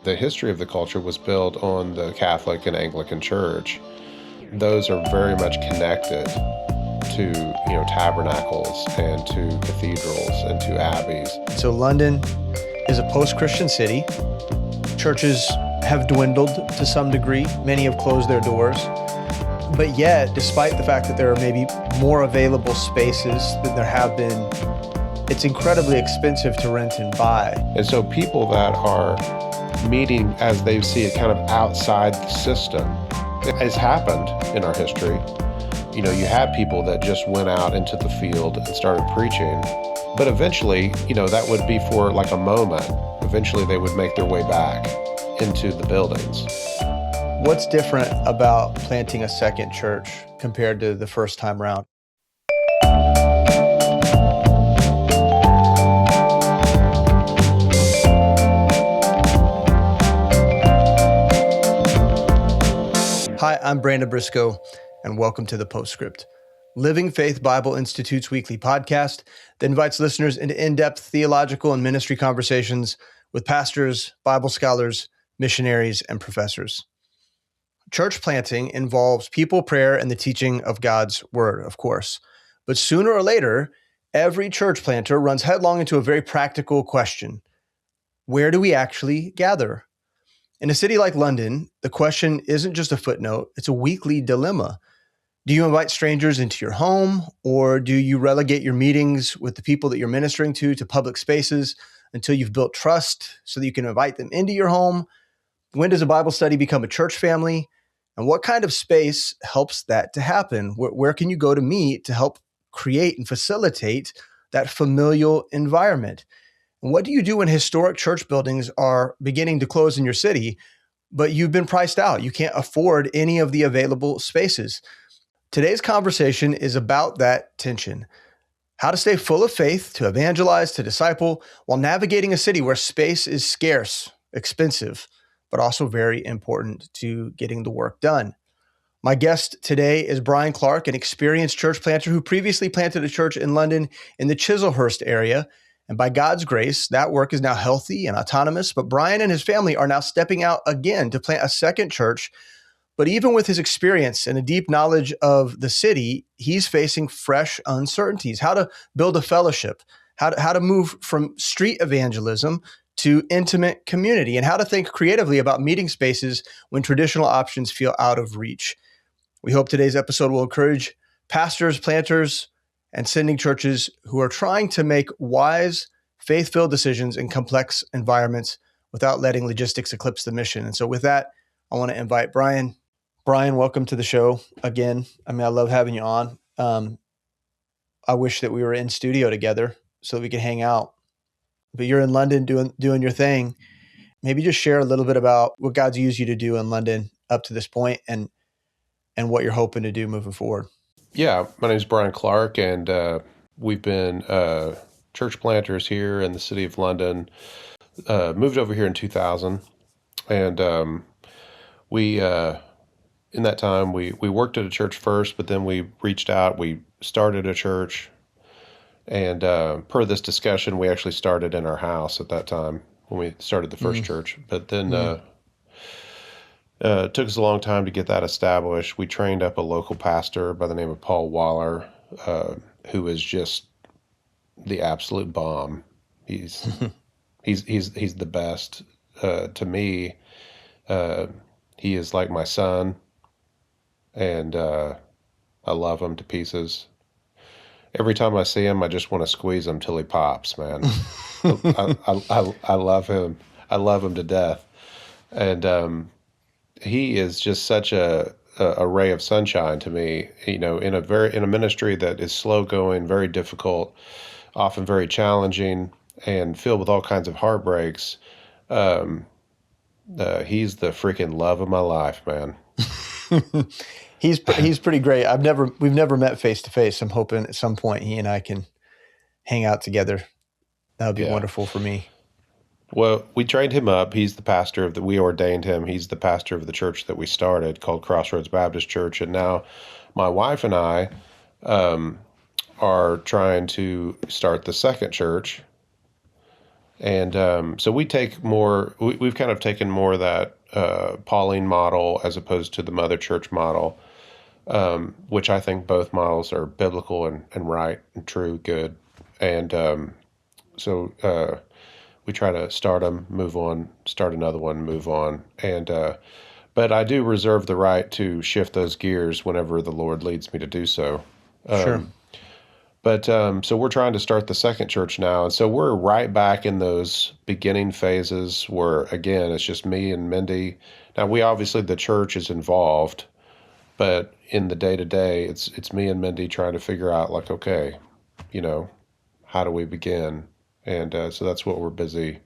The history of the culture was built on the Catholic and Anglican Church. Those are very much connected to, tabernacles and to cathedrals and to abbeys. So London is a post-Christian city. Churches have dwindled to some degree. Many have closed their doors. But yet, despite the fact that there are maybe more available spaces than there have been, it's incredibly expensive to rent and buy. And so people that are meeting as they see it kind of outside the system, it has happened in our history. You had people that just went out into the field and started preaching, but eventually, that would be for like a moment. Eventually they would make their way back into the buildings. What's different about planting a second church compared to the first time round? Hi, I'm Brandon Briscoe, and welcome to The Postscript, Living Faith Bible Institute's weekly podcast that invites listeners into in-depth theological and ministry conversations with pastors, Bible scholars, missionaries, and professors. Church planting involves people, prayer, and the teaching of God's word, of course. But sooner or later, every church planter runs headlong into a very practical question. Where do we actually gather? In a city like London, the question isn't just a footnote, it's a weekly dilemma. Do you invite strangers into your home, or do you relegate your meetings with the people that you're ministering to public spaces until you've built trust so that you can invite them into your home? When does a Bible study become a church family? And what kind of space helps that to happen? Where can you go to meet to help create and facilitate that familial environment? And what do you do when historic church buildings are beginning to close in your city, but you've been priced out? You can't afford any of the available spaces. Today's conversation is about that tension. How to stay full of faith, to evangelize, to disciple, while navigating a city where space is scarce, expensive, but also very important to getting the work done. My guest today is Brian Clark, an experienced church planter who previously planted a church in London in the Chislehurst area. And by God's grace, that work is now healthy and autonomous, but Brian and his family are now stepping out again to plant a second church. But even with his experience and a deep knowledge of the city, he's facing fresh uncertainties. How to build a fellowship, how to move from street evangelism to intimate community, and how to think creatively about meeting spaces when traditional options feel out of reach. We hope today's episode will encourage pastors, planters, and sending churches who are trying to make wise, faith-filled decisions in complex environments without letting logistics eclipse the mission. And so with that, I want to invite Brian. Brian, welcome to the show again. I love having you on. I wish that we were in studio together so that we could hang out. But you're in London doing your thing. Maybe just share a little bit about what God's used you to do in London up to this point and what you're hoping to do moving forward. Yeah, my name is Brian Clark, and we've been church planters here in the city of London. Moved over here in 2000, and we in that time we worked at a church first, but then we reached out. We started a church, and per this discussion, we actually started in our house at that time when we started the first church. But then it took us a long time to get that established. We trained up a local pastor by the name of Paul Waller, who is just the absolute bomb. He's the best to me. He is like my son, and I love him to pieces. Every time I see him, I just want to squeeze him till he pops, man. I love him. I love him to death, and he is just such a ray of sunshine to me, in a ministry that is slow going, very difficult, often very challenging, and filled with all kinds of heartbreaks. He's the freaking love of my life, man. He's pretty great. We've never met face to face. I'm hoping at some point he and I can hang out together. That would be wonderful for me. Well, we trained him up. He's the pastor we ordained him. He's the pastor of the church that we started called Crossroads Baptist Church. And now my wife and I are trying to start the second church. And so we've kind of taken more of that Pauline model as opposed to the mother church model, which I think both models are biblical and right and true, good. And so we try to start them, move on, start another one, move on. And but I do reserve the right to shift those gears whenever the Lord leads me to do so. Sure. But so we're trying to start the second church now. And so we're right back in those beginning phases where, again, it's just me and Mindy. Now, the church is involved, but in the day to day, it's me and Mindy trying to figure out, like, okay, how do we begin? And so that's what we're busy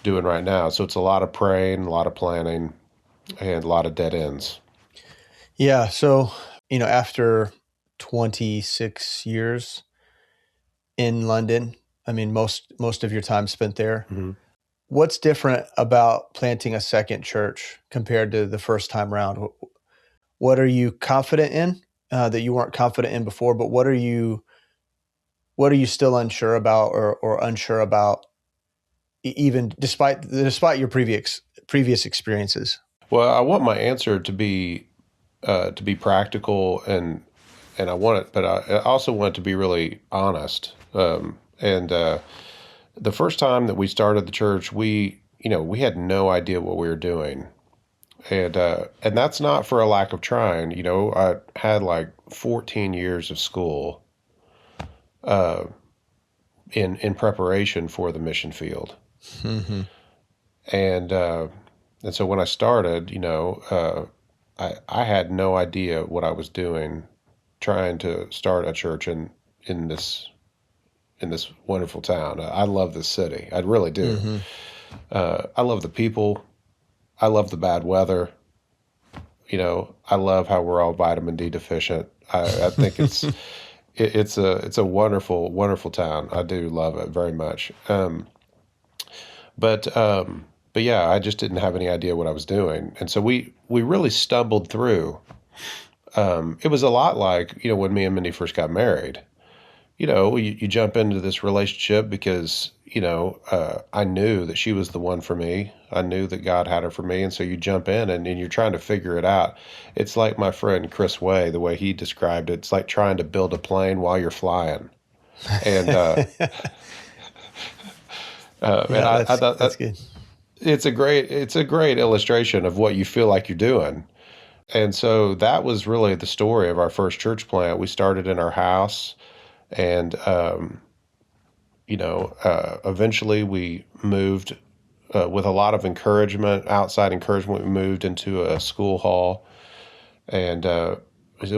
doing right now. So it's a lot of praying, a lot of planning, and a lot of dead ends. Yeah. So, after 26 years in London, I mean, most of your time spent there. Mm-hmm. What's different about planting a second church compared to the first time around? What are you confident in that you weren't confident in before? But what are you still unsure about or unsure about, even despite your previous experiences? Well, I want my answer to be practical, and I want it, but I also want it to be really honest. And the first time that we started the church, we had no idea what we were doing, and that's not for a lack of trying. I had like 14 years of school in preparation for the mission field, Mm-hmm. and so when I started, I had no idea what I was doing, trying to start a church in this wonderful town. I love this city. I really do. Mm-hmm. I love the people. I love the bad weather. I love how we're all vitamin D deficient. I think it's a wonderful, wonderful town. I do love it very much. But yeah, I just didn't have any idea what I was doing, and so we really stumbled through. It was a lot like when me and Mindy first got married. You jump into this relationship because I knew that she was the one for me. I knew that God had her for me, and so you jump in and you're trying to figure it out. It's like my friend Chris Way, the way he described it. It's like trying to build a plane while you're flying, and Yeah, that's good. it's a great illustration of what you feel like you're doing. And so that was really the story of our first church plant. We started in our house, and eventually we moved with a lot of encouragement, outside encouragement. We moved into a school hall, and so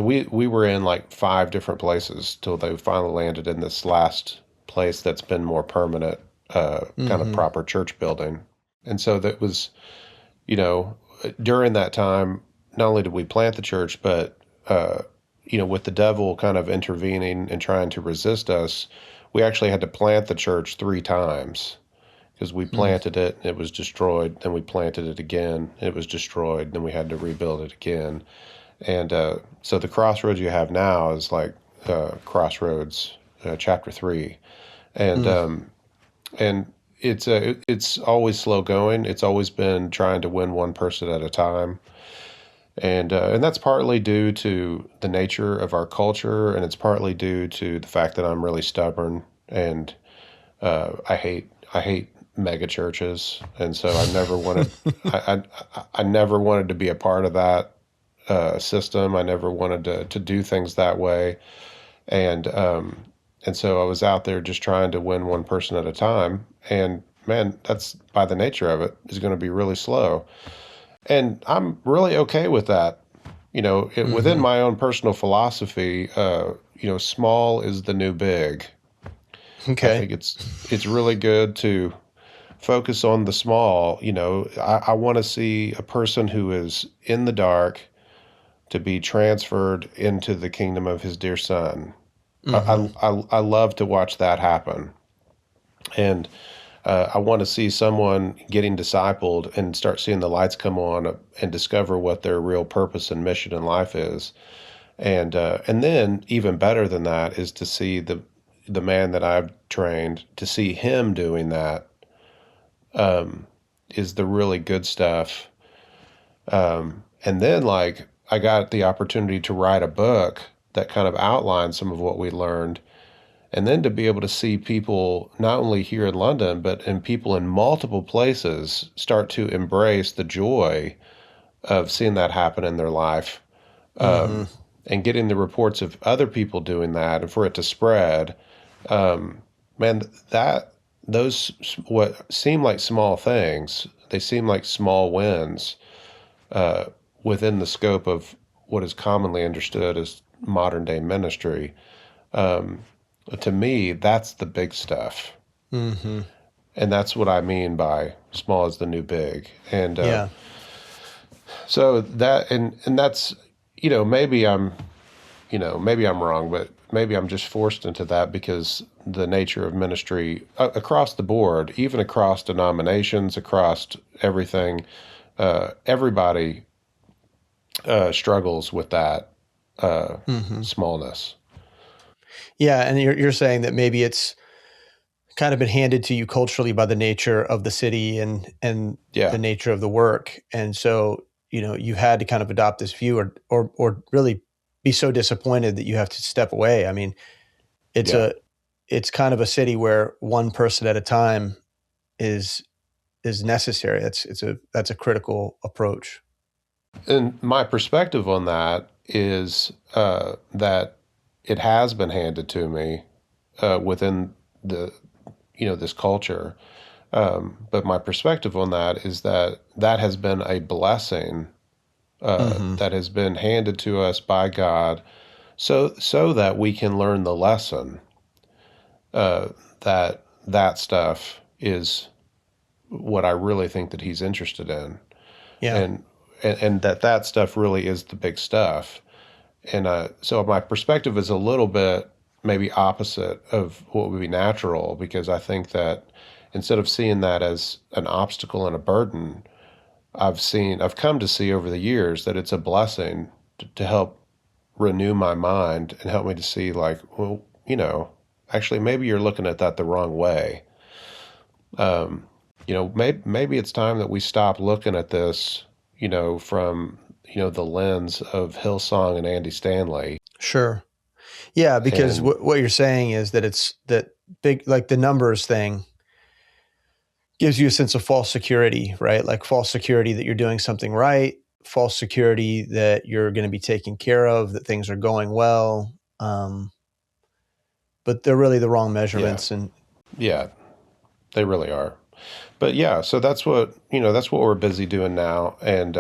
we were in like 5 different places till they finally landed in this last place that's been more permanent, kind of proper church building. And so that was, during that time, not only did we plant the church, but, with the devil kind of intervening and trying to resist us, we actually had to plant the church 3 times because we planted it and it was destroyed. Then we planted it again, it was destroyed. Then we had to rebuild it again. And so the crossroads you have now is like Crossroads chapter 3. And it's always slow going. It's always been trying to win one person at a time, and that's partly due to the nature of our culture, and it's partly due to the fact that I'm really stubborn, and I hate mega churches, and so I never wanted I never wanted to be a part of that system. I never wanted to do things that way, and so I was out there just trying to win one person at a time. And man, that's by the nature of it is going to be really slow. And I'm really okay with that. Within my own personal philosophy, small is the new big. Okay. I think it's really good to focus on the small. I want to see a person who is in the dark to be transferred into the kingdom of his dear son. I love to watch that happen. And I want to see someone getting discipled and start seeing the lights come on and discover what their real purpose and mission in life is. And then even better than that is to see the man that I've trained, to see him doing that is the really good stuff. And then like I got the opportunity to write a book that kind of outlines some of what we learned. And then to be able to see people not only here in London, but in people in multiple places start to embrace the joy of seeing that happen in their life, Mm-hmm. and getting the reports of other people doing that and for it to spread. Man, that those what seem like small things, they seem like small wins within the scope of what is commonly understood as modern day ministry. To me, that's the big stuff. Mm-hmm. And that's what I mean by small is the new big. And Yeah. so that, and that's, maybe I'm wrong, but maybe I'm just forced into that because the nature of ministry across the board, even across denominations, across everything, everybody struggles with that Mm-hmm. smallness. Yeah. And you're saying that maybe it's kind of been handed to you culturally by the nature of the city and the Yeah, nature of the work. And so, you had to kind of adopt this view or really be so disappointed that you have to step away. I mean, it's yeah. a it's kind of a city where one person at a time is is necessary. That's a critical approach. And my perspective on that is that it has been handed to me within the this culture. But my perspective on that is that that has been a blessing Mm-hmm. that has been handed to us by God, so that we can learn the lesson that that stuff is what I really think that He's interested in, Yeah. and and that stuff really is the big stuff. And so my perspective is a little bit maybe opposite of what would be natural because I think that instead of seeing that as an obstacle and a burden, I've come to see over the years that it's a blessing to help renew my mind and help me to see like, well, actually maybe you're looking at that the wrong way. Maybe it's time that we stop looking at this, from the lens of Hillsong and Andy Stanley. Sure. Yeah, because And what you're saying is that it's that big, like the numbers thing gives you a sense of false security, right? Like false security that you're doing something right, false security that you're going to be taken care of, that things are going well. But they're really the wrong yeah, measurements. And yeah, they really are. But yeah, so that's what we're busy doing now. And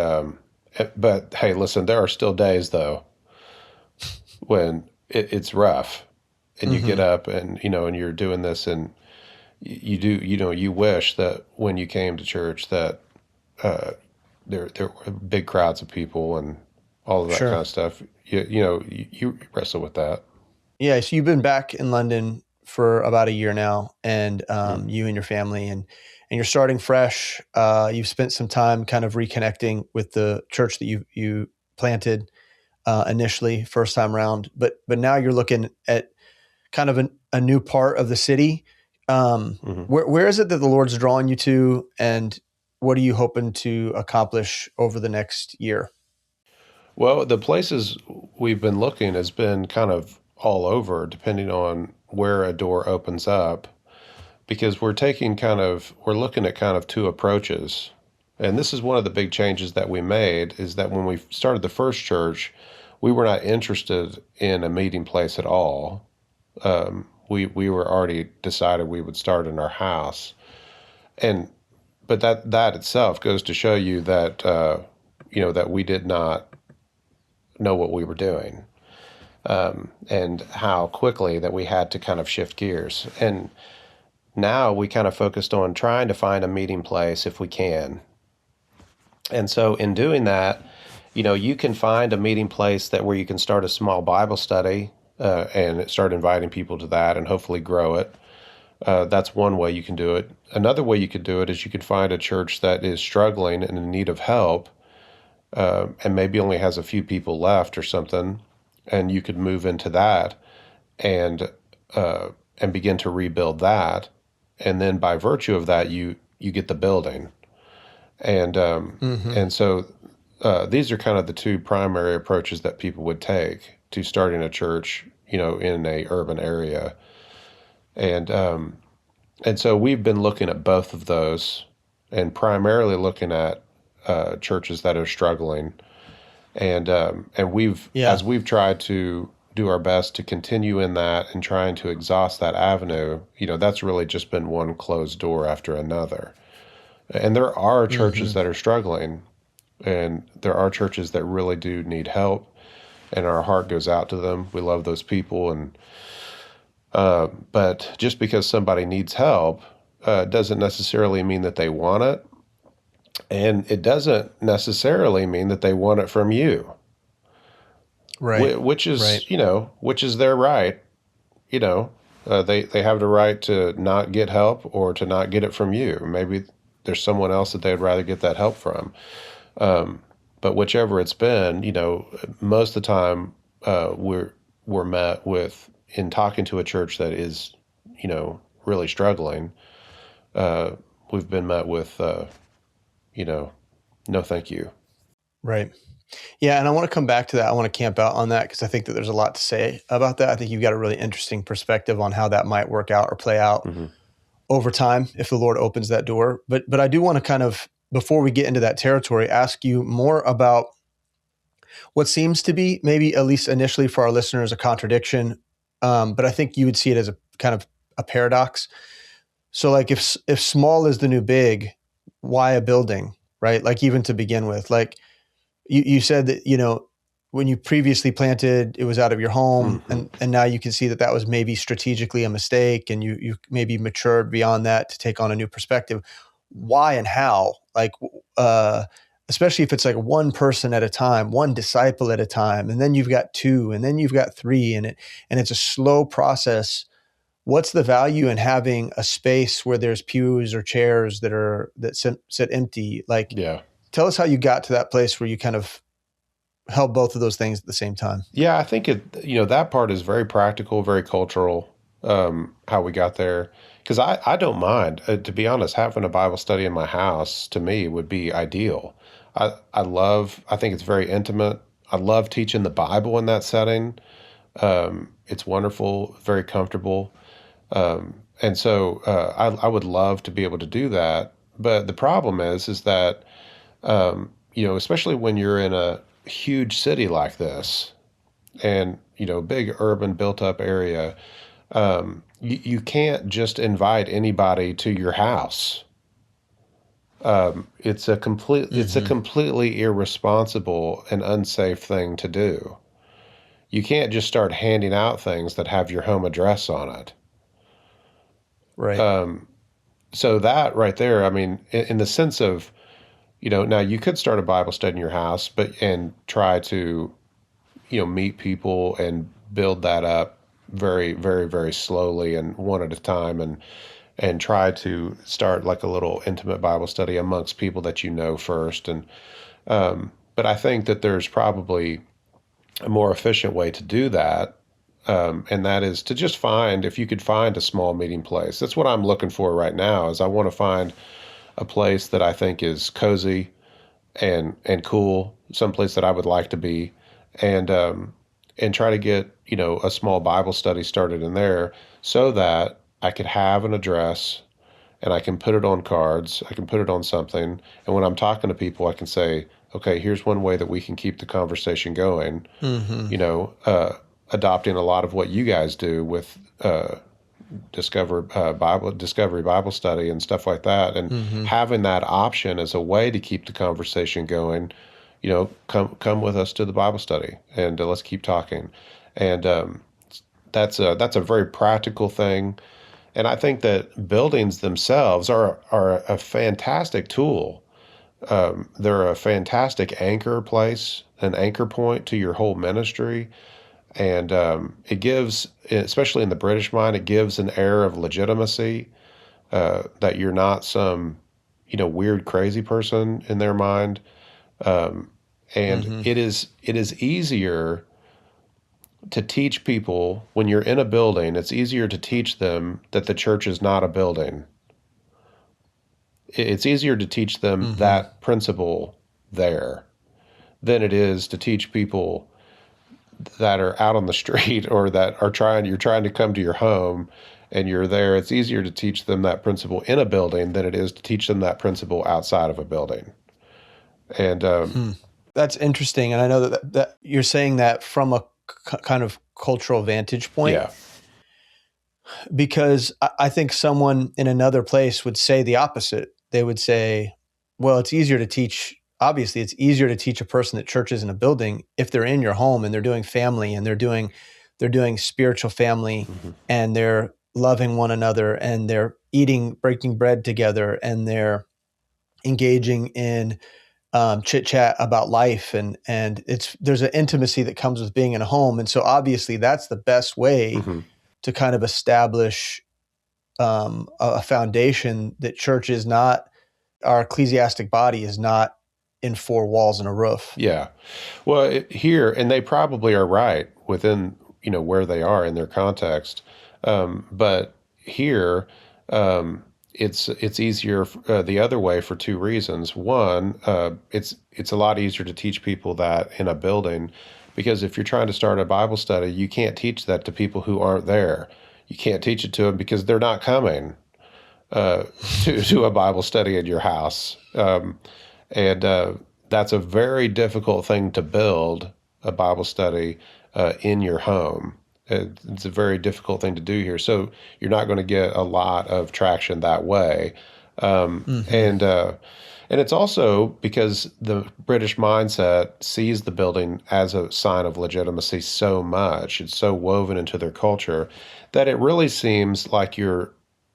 but hey, listen, there are still days though when it's rough, and you get mm-hmm. up and and you're doing this, and you do you wish that when you came to church that there were big crowds of people and all of that kind Sure. of stuff. You wrestle with that. Yeah. So you've been back in London for about a year now, and Mm. you and your family, and you're starting fresh. You've spent some time kind of reconnecting with the church that you planted initially, first time around, but now you're looking at kind of a new part of the city. Hmm. Where is it that the Lord's drawing you to, and what are you hoping to accomplish over the next year? Well, the places we've been looking has been kind of all over, depending on where a door opens up, because we're looking at kind of two approaches. And this is one of the big changes that we made is that when we started the first church, we were not interested in a meeting place at all. We were already decided we would start in our house, and but that itself goes to show you that that we did not know what we were doing, and how quickly that we had to kind of shift gears. And now we kind of focused on trying to find a meeting place if we can. And so in doing that, you can find a meeting place that where you can start a small Bible study and start inviting people to that and hopefully grow it. That's one way you can do it. Another way you could do it is you could find a church that is struggling and in need of help, and maybe only has a few people left or something, and you could move into that and uh, and begin to rebuild that. And then by virtue of that, you get the building. And so these are kind of the two primary approaches that people would take to starting a church, in a urban area. And so we've been looking at both of those, and primarily looking at churches that are struggling. And Yeah. as we've tried to do our best to continue in that and trying to exhaust that avenue, that's really just been one closed door after another. And there are churches that are struggling, and there are churches that really do need help, and our heart goes out to them. We love those people, and but just because somebody needs help doesn't necessarily mean that they want it, and it doesn't necessarily mean that they want it from you, Right. which Right. is which is their right. They have the right to not get help or to not get it from you. Maybe there's someone else that they'd rather get that help from. But whichever it's been, most of the time we're met with, in talking to a church that is, really struggling. We've been met with, no, thank you. Right. Yeah, and I want to come back to that. I want to camp out on that because I think that there's a lot to say about that. I think you've got a really interesting perspective on how that might work out or play out Mm-hmm. over time if the Lord opens that door. But I do want to kind of, before we get into that territory, ask you more about what seems to be, maybe at least initially for our listeners, a contradiction. But I think you would see it as a kind of a paradox. So like if small is the new big, why a building, right? Like even to begin with, like you said that, when you previously planted, it was out of your home, Mm-hmm. and now you can see that that was maybe strategically a mistake, and you maybe matured beyond that to take on a new perspective. Why and how? Like, especially if it's like one person at a time, one disciple at a time, and then you've got two, and then you've got three, and it's a slow process. What's the value in having a space where there's pews or chairs that sit empty? Like, Yeah. tell us how you got to that place where you kind of held both of those things at the same time. Yeah, I think that part is very practical, very cultural, how we got there. Because I don't mind, to be honest, having a Bible study in my house, to me, would be ideal. I think it's very intimate. I love teaching the Bible in that setting. It's wonderful, very comfortable. And so I would love to be able to do that. But the problem is that, especially when you're in a huge city like this, and big urban built up area, you can't just invite anybody to your house. It's a completely irresponsible and unsafe thing to do. You can't just start handing out things that have your home address on it. Right. So that right there, I mean, in the sense of, now you could start a Bible study in your house, and try to, meet people and build that up very, very, very slowly and one at a time, and try to start like a little intimate Bible study amongst people that first. But I think that there's probably a more efficient way to do that. And that is to just if you could find a small meeting place. That's what I'm looking for right now, is I want to find a place that I think is cozy and cool, someplace that I would like to be, and try to get a small Bible study started in there, so that I could have an address, and I can put it on cards, I can put it on something, and when I'm talking to people, I can say, okay, here's one way that we can keep the conversation going. Adopting a lot of what you guys do with discovery Bible study and stuff like that, and having that option as a way to keep the conversation going. Come with us to the Bible study, and let's keep talking. And that's a very practical thing. And I think that buildings themselves are a fantastic tool. They're a fantastic anchor place, an anchor point to your whole ministry. And it gives, especially in the British mind, it gives an air of legitimacy, that you're not some, weird, crazy person in their mind. And it is easier to teach people when you're in a building. It's easier to teach them that the church is not a building. it's easier to teach them that principle there than it is to teach people that are out on the street or that you're trying to come to your home and you're there. It's easier to teach them that principle in a building than it is to teach them that principle outside of a building. And that's interesting. And I know that you're saying that from a kind of cultural vantage point. Yeah. Because I think someone in another place would say the opposite. They would say, well, it's easier to teach. Obviously, it's easier to teach a person that church isn't a building if they're in your home and they're doing family and they're doing spiritual family and they're loving one another and they're breaking bread together and they're engaging in chit chat about life and there's an intimacy that comes with being in a home. And so obviously that's the best way to kind of establish a foundation that church is not, our ecclesiastic body is not in four walls and a roof. Yeah. Well, here, and they probably are right within, where they are in their context. But here, it's easier the other way for two reasons. One, it's a lot easier to teach people that in a building, because if you're trying to start a Bible study, you can't teach that to people who aren't there. You can't teach it to them because they're not coming to a Bible study at your house. And that's a very difficult thing to build, a Bible study in your home. It's a very difficult thing to do here. So you're not going to get a lot of traction that way. And it's also because the British mindset sees the building as a sign of legitimacy so much. It's so woven into their culture that it really seems like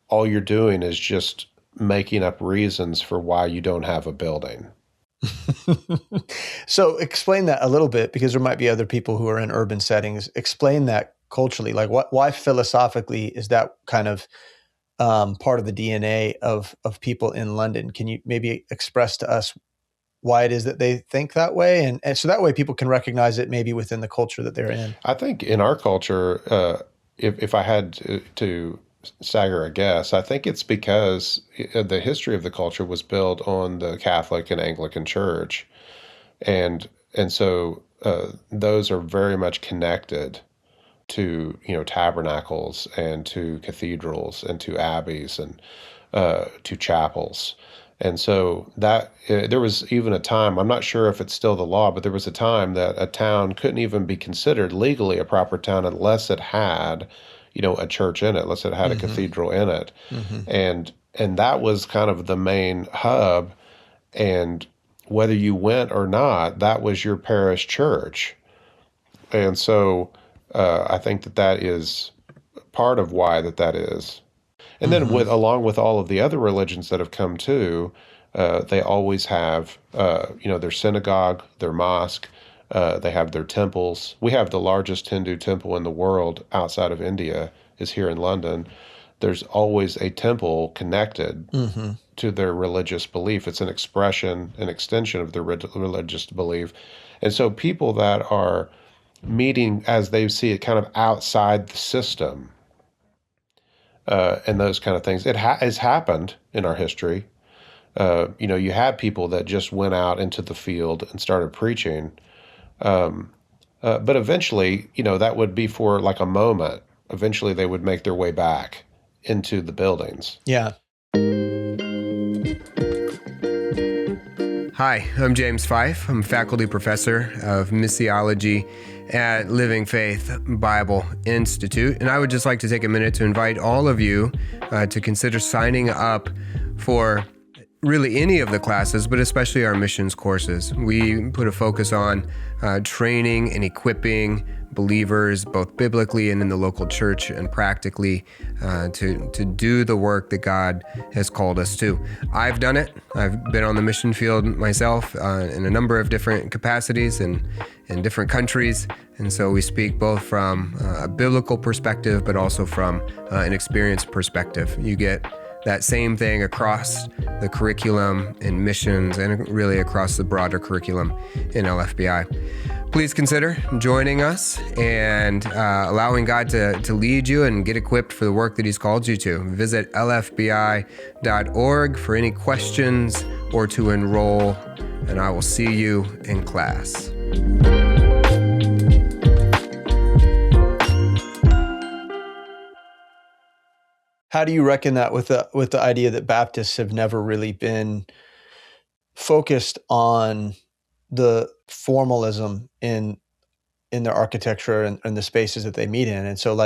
all you're doing is just making up reasons for why you don't have a building. So explain that a little bit, because there might be other people who are in urban settings. Explain that culturally, like why philosophically is that kind of part of the DNA of people in London? Can you maybe express to us why it is that they think that way? And so that way people can recognize it maybe within the culture that they're in. I think in our culture, if I had to stagger a guess, I think it's because the history of the culture was built on the Catholic and Anglican Church. And so those are very much connected to, tabernacles and to cathedrals and to abbeys and to chapels. And so that there was even a time, I'm not sure if it's still the law, but there was a time that a town couldn't even be considered legally a proper town unless it had, a church in it, unless it had a cathedral in it. And that was kind of the main hub. And whether you went or not, that was your parish church. And so I think that is part of why that is. And then along with all of the other religions that have come too, they always have, their synagogue, their mosque, they have their temples. We have the largest Hindu temple in the world outside of India is here in London. There's always a temple connected to their religious belief. It's an expression, an extension of their religious belief. And so people that are meeting as they see it kind of outside the system, and those kind of things. It has happened in our history. You had people that just went out into the field and started preaching. But eventually, that would be for like a moment. Eventually they would make their way back into the buildings. Yeah. Hi, I'm James Fife. I'm a faculty professor of missiology at Living Faith Bible Institute. And I would just like to take a minute to invite all of you to consider signing up for really any of the classes, but especially our missions courses. We put a focus on training and equipping believers, both biblically and in the local church and practically, to do the work that God has called us to. I've done it. I've been on the mission field myself in a number of different capacities and in different countries. And so we speak both from a biblical perspective, but also from an experience perspective. You get that same thing across the curriculum in missions and really across the broader curriculum in LFBI. Please consider joining us and allowing God to lead you and get equipped for the work that He's called you to. Visit lfbi.org for any questions or to enroll, and I will see you in class. How do you reckon that with the idea that Baptists have never really been focused on the formalism in their architecture and the spaces that they meet in? And so,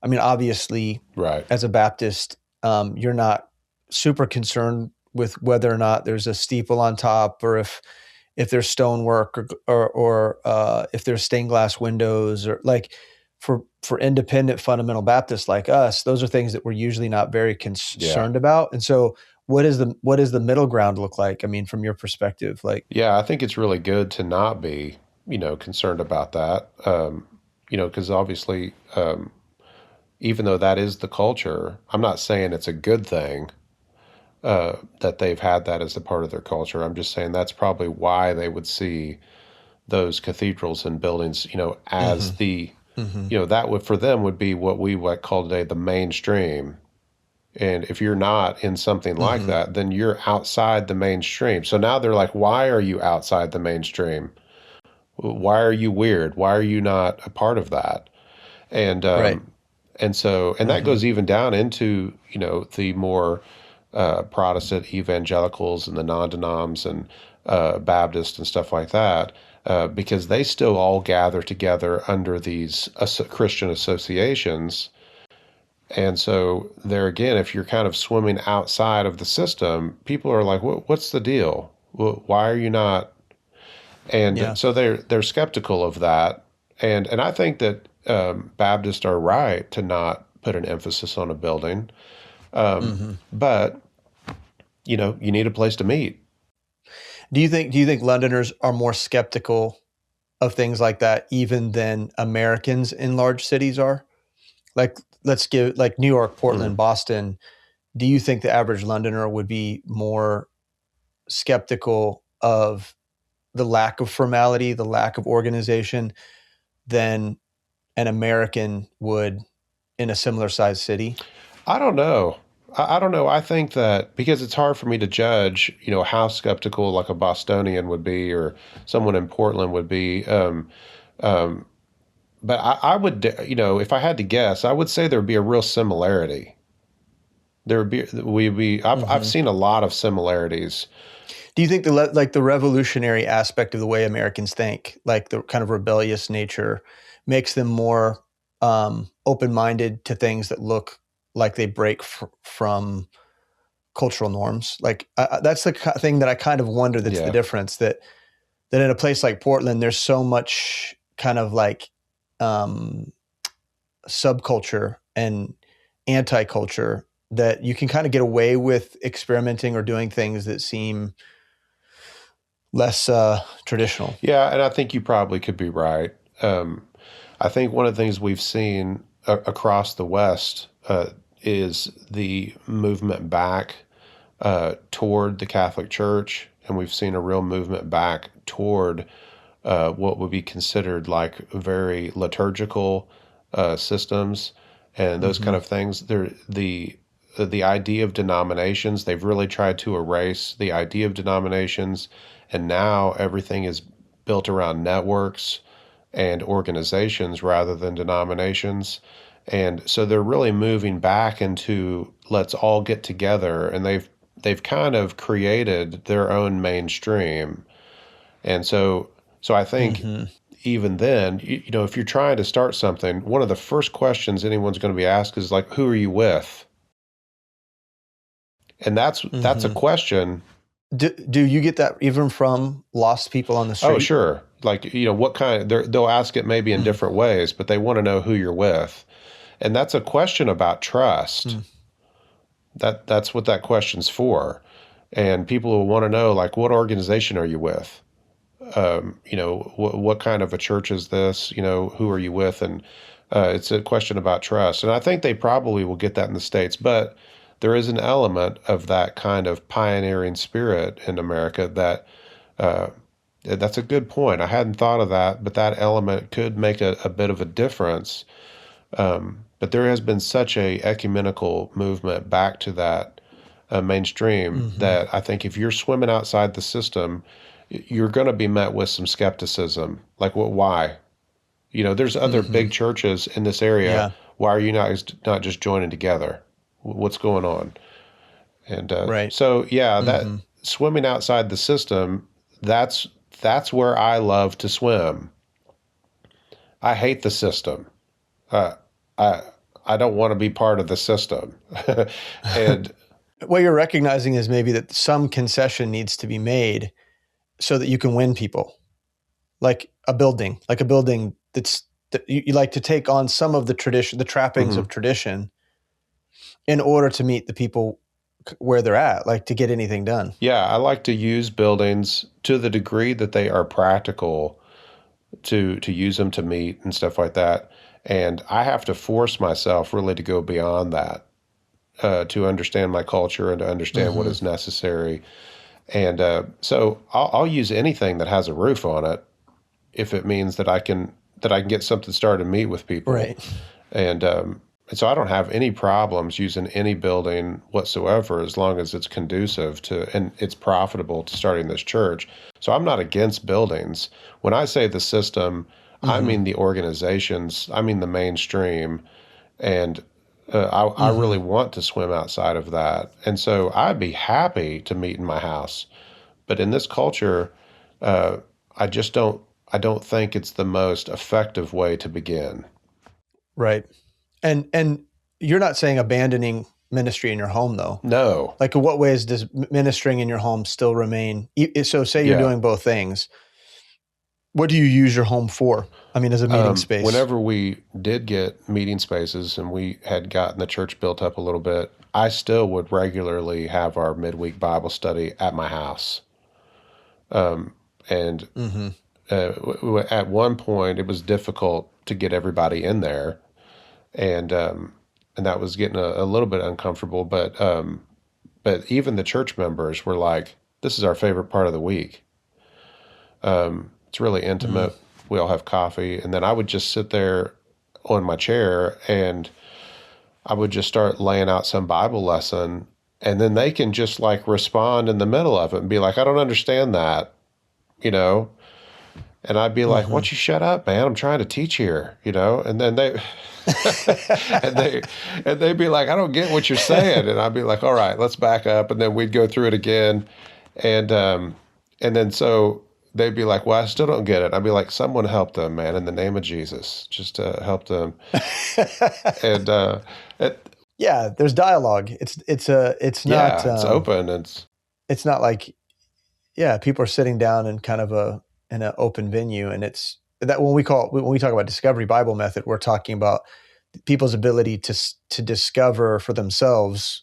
obviously, Right. as a Baptist, you're not super concerned with whether or not there's a steeple on top, or if there's stonework, or if there's stained glass windows, or for independent fundamental Baptists like us, those are things that we're usually not very concerned about. And so, what is the middle ground look like? I mean, from your perspective, Yeah, I think it's really good to not be, concerned about that. Because obviously, even though that is the culture, I'm not saying it's a good thing that they've had that as a part of their culture. I'm just saying that's probably why they would see those cathedrals and buildings, as the, that would for them would be what we would call today the mainstream. And if you're not in something like that, then you're outside the mainstream. So now they're like, why are you outside the mainstream? Why are you weird? Why are you not a part of that? And Right. and that goes even down into the more Protestant evangelicals and the non-denoms and Baptists and stuff like that, because they still all gather together under these Christian associations. And so there again, if you're kind of swimming outside of the system, people are like, "What's the deal? Why are you not?" And so they're skeptical of that. And I think that Baptists are right to not put an emphasis on a building, but you need a place to meet. Do you think Londoners are more skeptical of things like that even than Americans in large cities are? Let's give New York, Portland, Boston. Do you think the average Londoner would be more skeptical of the lack of formality, the lack of organization, than an American would in a similar sized city? I don't know. I don't know. I think that because it's hard for me to judge, how skeptical like a Bostonian would be or someone in Portland would be. But I would, if I had to guess, I would say there would be a real similarity. I've seen a lot of similarities. Do you think the revolutionary aspect of the way Americans think, like the kind of rebellious nature, makes them more open-minded to things that look like they break from cultural norms? That's the thing that I kind of wonder that's the difference, that in a place like Portland, there's so much kind of subculture and anti-culture that you can kind of get away with experimenting or doing things that seem less traditional. Yeah, and I think you probably could be right. I think one of the things we've seen across the West is the movement back toward the Catholic Church, and we've seen a real movement back toward what would be considered like very liturgical systems and those kind of things. The idea of denominations, they've really tried to erase the idea of denominations, and now everything is built around networks and organizations rather than denominations. And so they're really moving back into let's all get together, and they've kind of created their own mainstream. And so I think even then, if you're trying to start something, one of the first questions anyone's going to be asked is like, who are you with? And that's a question. Do you get that even from lost people on the street? Oh, sure. What kind of, they'll ask it maybe in different ways, but they want to know who you're with. And that's a question about trust. That's what that question's for. And people will want to know, what organization are you with? What kind of a church is this? Who are you with? And it's a question about trust. And I think they probably will get that in the States. But there is an element of that kind of pioneering spirit in America that's a good point. I hadn't thought of that, but that element could make a bit of a difference. But there has been such a ecumenical movement back to that mainstream that I think if you're swimming outside the system, you're going to be met with some skepticism. Like, well, why? There's other big churches in this area. Yeah. Why are you not just joining together? What's going on? And Right. so, yeah, that swimming outside the system, that's where I love to swim. I hate the system. I don't want to be part of the system. And What you're recognizing is maybe that some concession needs to be made so that you can win people. Like a building that you like to take on some of the tradition, the trappings of tradition, in order to meet the people where they're at, like to get anything done. yeah, I like to use buildings to the degree that they are practical to use them to meet and stuff like that. And I have to force myself really to go beyond that, to understand my culture and to understand what is necessary. And so I'll use anything that has a roof on it if it means that I can get something started to meet with people. Right. And so I don't have any problems using any building whatsoever as long as it's conducive to and it's profitable to starting this church. So I'm not against buildings. When I say the system, I mean the organizations, I mean the mainstream, and I really want to swim outside of that. And so I'd be happy to meet in my house. But in this culture, I don't think it's the most effective way to begin. Right. And you're not saying abandoning ministry in your home, though. No. Like, in what ways does ministering in your home still remain? So say you're doing both things. What do you use your home for? I mean, as a meeting space? Whenever we did get meeting spaces and we had gotten the church built up a little bit, I still would regularly have our midweek Bible study at my house. And at one point, it was difficult to get everybody in there. And that was getting a little bit uncomfortable. But even the church members were like, this is our favorite part of the week. It's really intimate. We all have coffee. And then I would just sit there on my chair and I would just start laying out some Bible lesson. And then they can just like respond in the middle of it and be like, I don't understand that, And I'd be like, why don't you shut up, man? I'm trying to teach here, And then they and they'd be like, I don't get what you're saying. And I'd be like, all right, let's back up. And then we'd go through it again. And then so they'd be like, well, I still don't get it. I'd be like, someone help them, man, in the name of Jesus. Just help them. And yeah, there's dialogue. It's not. It's open. It's not like, people are sitting down in kind of in an open venue, and it's that when we talk about Discovery Bible Method, we're talking about people's ability to discover for themselves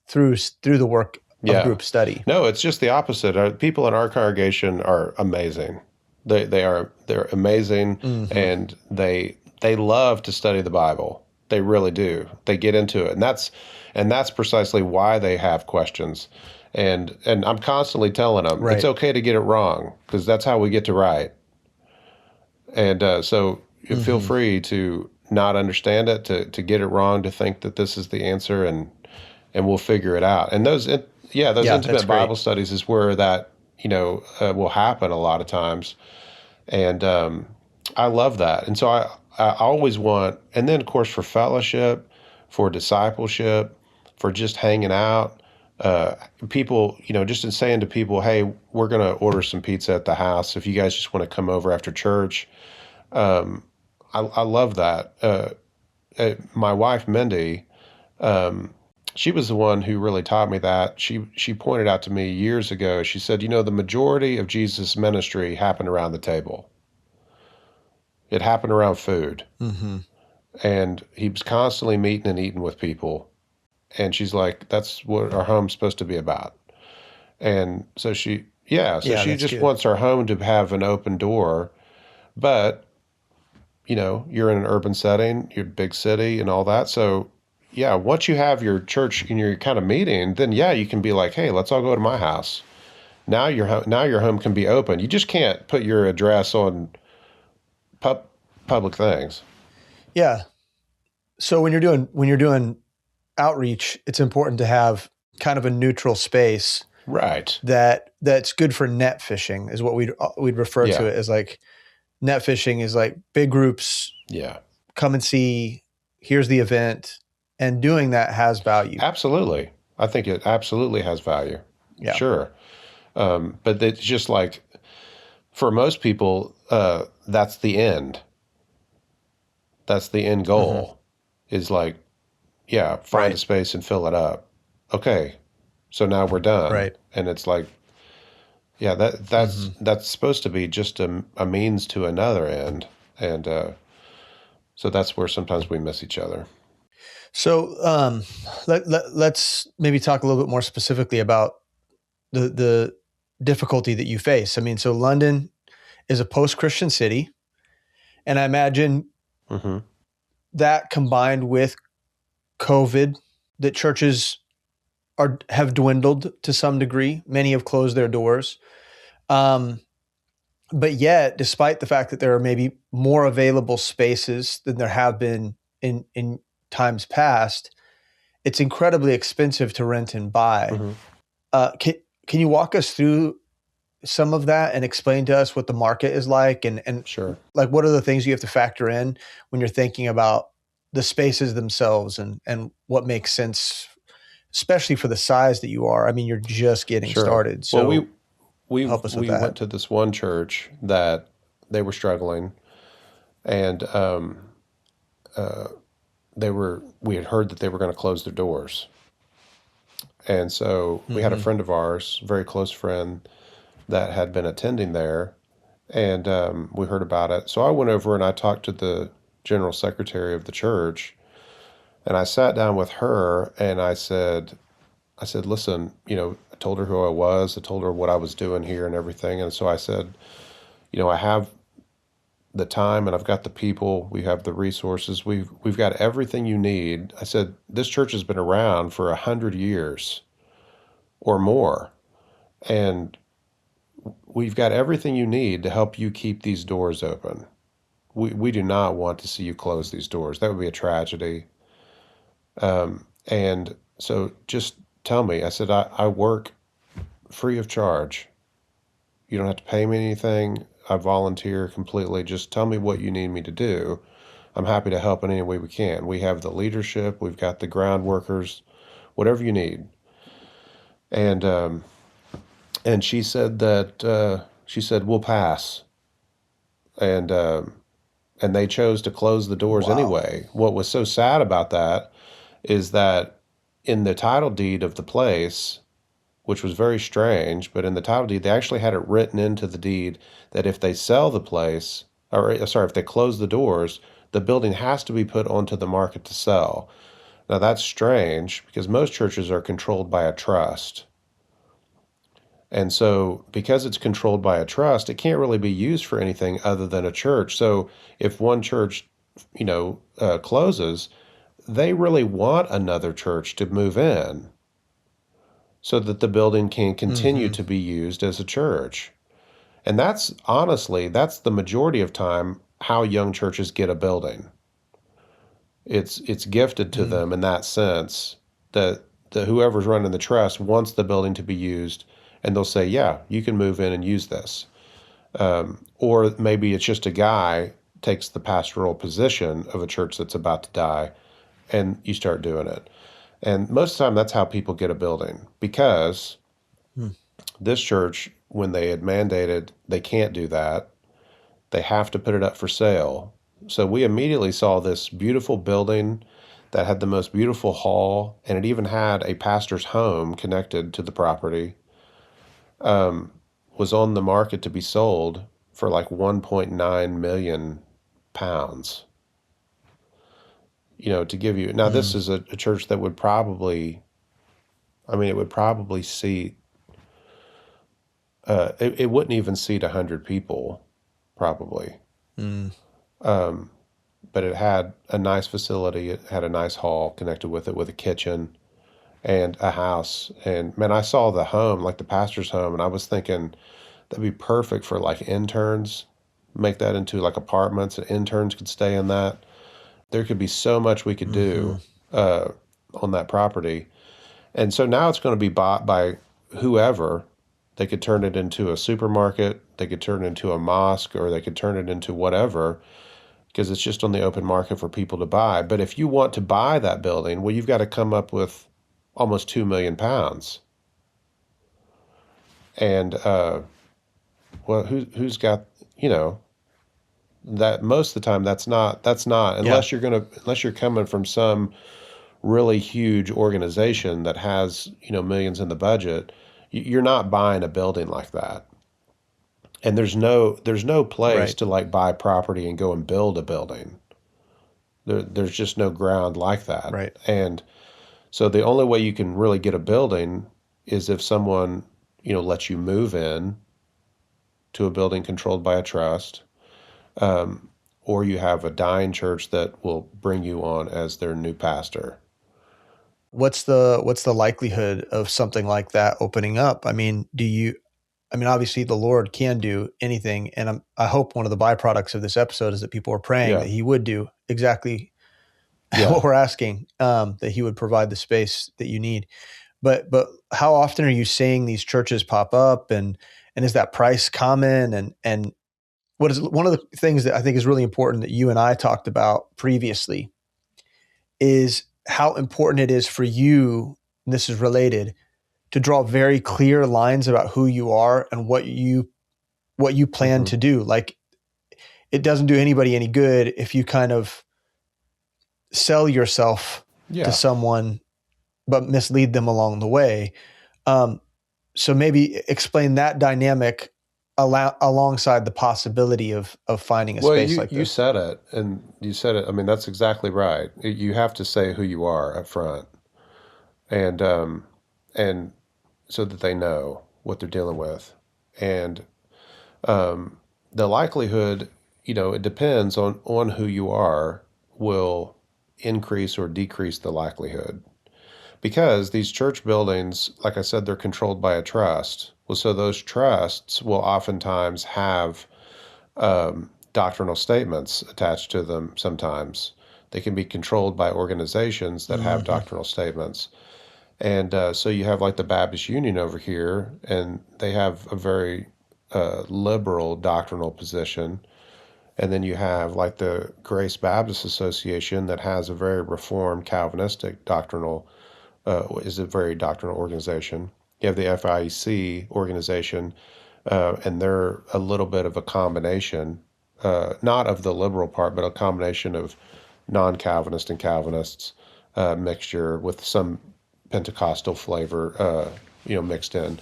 through the work of group study. No, it's just the opposite. People in our congregation are amazing. They're amazing, and they love to study the Bible. They really do. They get into it, and that's precisely why they have questions. And I'm constantly telling them it's okay to get it wrong because that's how we get to right. And so you feel free to not understand it, to get it wrong, to think that this is the answer, and we'll figure it out. And those intimate Bible studies is where that will happen a lot of times. And I love that. And so I always want, and then of course for fellowship, for discipleship, for just hanging out. People, just in saying to people, hey, we're going to order some pizza at the house if you guys just want to come over after church. I love that. My wife, Mindy, she was the one who really taught me that. She pointed out to me years ago, she said, the majority of Jesus' ministry happened around the table. It happened around food. And he was constantly meeting and eating with people. And she's like, that's what our home's supposed to be about. And so she just wants our home to have an open door. But, you're in an urban setting, you're a big city and all that. So yeah, once you have your church and your kind of meeting, then yeah, you can be like, hey, let's all go to my house. Now your home can be open. You just can't put your address on pub, public things. Yeah. So when you're doing outreach, it's important to have kind of a neutral space Right. that's good for net fishing is what we'd refer to Yeah. it as. Like net fishing is like big groups Yeah. come and see, here's the event, and doing that has value. Absolutely. I think it absolutely has value. Yeah. Sure. But it's just like for most people, that's the end. That's the end goal is like, yeah, find Right. a space and fill it up. Okay. So now we're done. Right. And it's like, yeah, that's supposed to be just a means to another end. And so that's where sometimes we miss each other. So let's maybe talk a little bit more specifically about the difficulty that you face. I mean, so London is a post-Christian city, and I imagine Hmm. that combined with COVID, that churches have dwindled to some degree. Many have closed their doors. But yet, despite the fact that there are maybe more available spaces than there have been in times past, it's incredibly expensive to rent and buy. Hmm. Can you walk us through some of that and explain to us what the market is like, and Sure. like what are the things you have to factor in when you're thinking about the spaces themselves and what makes sense, especially for the size that you are. I mean, you're just getting Sure. started. Well, So help us with we that. went to this one church that they were struggling, and we had heard that they were going to close their doors, and so we had a friend of ours, a very close friend, that had been attending there, and we heard about it. So I went over and I talked to the general secretary of the church, and I sat down with her and I said, listen, I told her who I was, I told her what I was doing here and everything, and so I said, I have the time and I've got the people, we have the resources, we've got everything you need. I said, this church has been around for 100 years or more, and we've got everything you need to help you keep these doors open. We do not want to see you close these doors. That would be a tragedy. And so just tell me. I said, I work free of charge. You don't have to pay me anything. I volunteer completely. Just tell me what you need me to do. I'm happy to help in any way we can. We have the leadership. We've got the ground workers, whatever you need. And she said that we'll pass. And they chose to close the doors Wow. anyway. What was so sad about that is that in the title deed of the place, which was very strange, but in the title deed, they actually had it written into the deed that if they sell the place, or sorry, if they close the doors, the building has to be put onto the market to sell. Now that's strange because most churches are controlled by a trust. And so, because it's controlled by a trust, it can't really be used for anything other than a church. So, if one church, closes, they really want another church to move in so that the building can continue to be used as a church. And that's honestly, that's the majority of time how young churches get a building. It's gifted to them in that sense that whoever's running the trust wants the building to be used, and they'll say, yeah, you can move in and use this. Or maybe it's just a guy takes the pastoral position of a church that's about to die, and you start doing it. And most of the time, that's how people get a building, because this church, when they had mandated they can't do that, they have to put it up for sale. So we immediately saw this beautiful building that had the most beautiful hall, and it even had a pastor's home connected to the property, was on the market to be sold for like 1.9 million pounds. To give you, now this is a church that would probably, it would probably seat, it wouldn't even seat 100 people, probably. but it had a nice facility. It had a nice hall connected with it, with a kitchen and a house. And man, I saw the home, like the pastor's home, and I was thinking that'd be perfect for like interns. Make that into like apartments, and interns could stay in that. There could be so much we could do on that property. And so now it's going to be bought by whoever. They could turn it into a supermarket, they could turn it into a mosque, or they could turn it into whatever, because it's just on the open market for people to buy. But if you want to buy that building, well, you've got to come up with almost £2 million. And well, who's got, that most of the time that's not unless you're coming from some really huge organization that has, millions in the budget. You're not buying a building like that. And there's no place Right. to like buy property and go and build a building. There's just no ground like that. Right. And so the only way you can really get a building is if someone, lets you move in to a building controlled by a trust, or you have a dying church that will bring you on as their new pastor. What's the likelihood of something like that opening up? Obviously the Lord can do anything, and I hope one of the byproducts of this episode is that people are praying that He would do exactly what we're asking, that He would provide the space that you need. But how often are you seeing these churches pop up, and is that price common? And what is one of the things that I think is really important that you and I talked about previously is how important it is for you, and this is related, to draw very clear lines about who you are and what you plan to do. Like, it doesn't do anybody any good if you kind of sell yourself to someone but mislead them along the way. So maybe explain that dynamic alongside the possibility of finding a space like this. You said it, and you said it. I mean, that's exactly right. You have to say who you are up front, and so that they know what they're dealing with. And the likelihood, it depends on who you are, will increase or decrease the likelihood. Because these church buildings, like I said, they're controlled by a trust. Well, so those trusts will oftentimes have doctrinal statements attached to them sometimes. They can be controlled by organizations that have doctrinal statements. And so you have like the Baptist Union over here, and they have a very liberal doctrinal position. And then you have like the Grace Baptist Association that has a very Reformed Calvinistic doctrinal, is a very doctrinal organization. You have the FIEC organization, and they're a little bit of a combination, not of the liberal part, but a combination of non-Calvinist and Calvinists, mixture with some Pentecostal flavor, mixed in.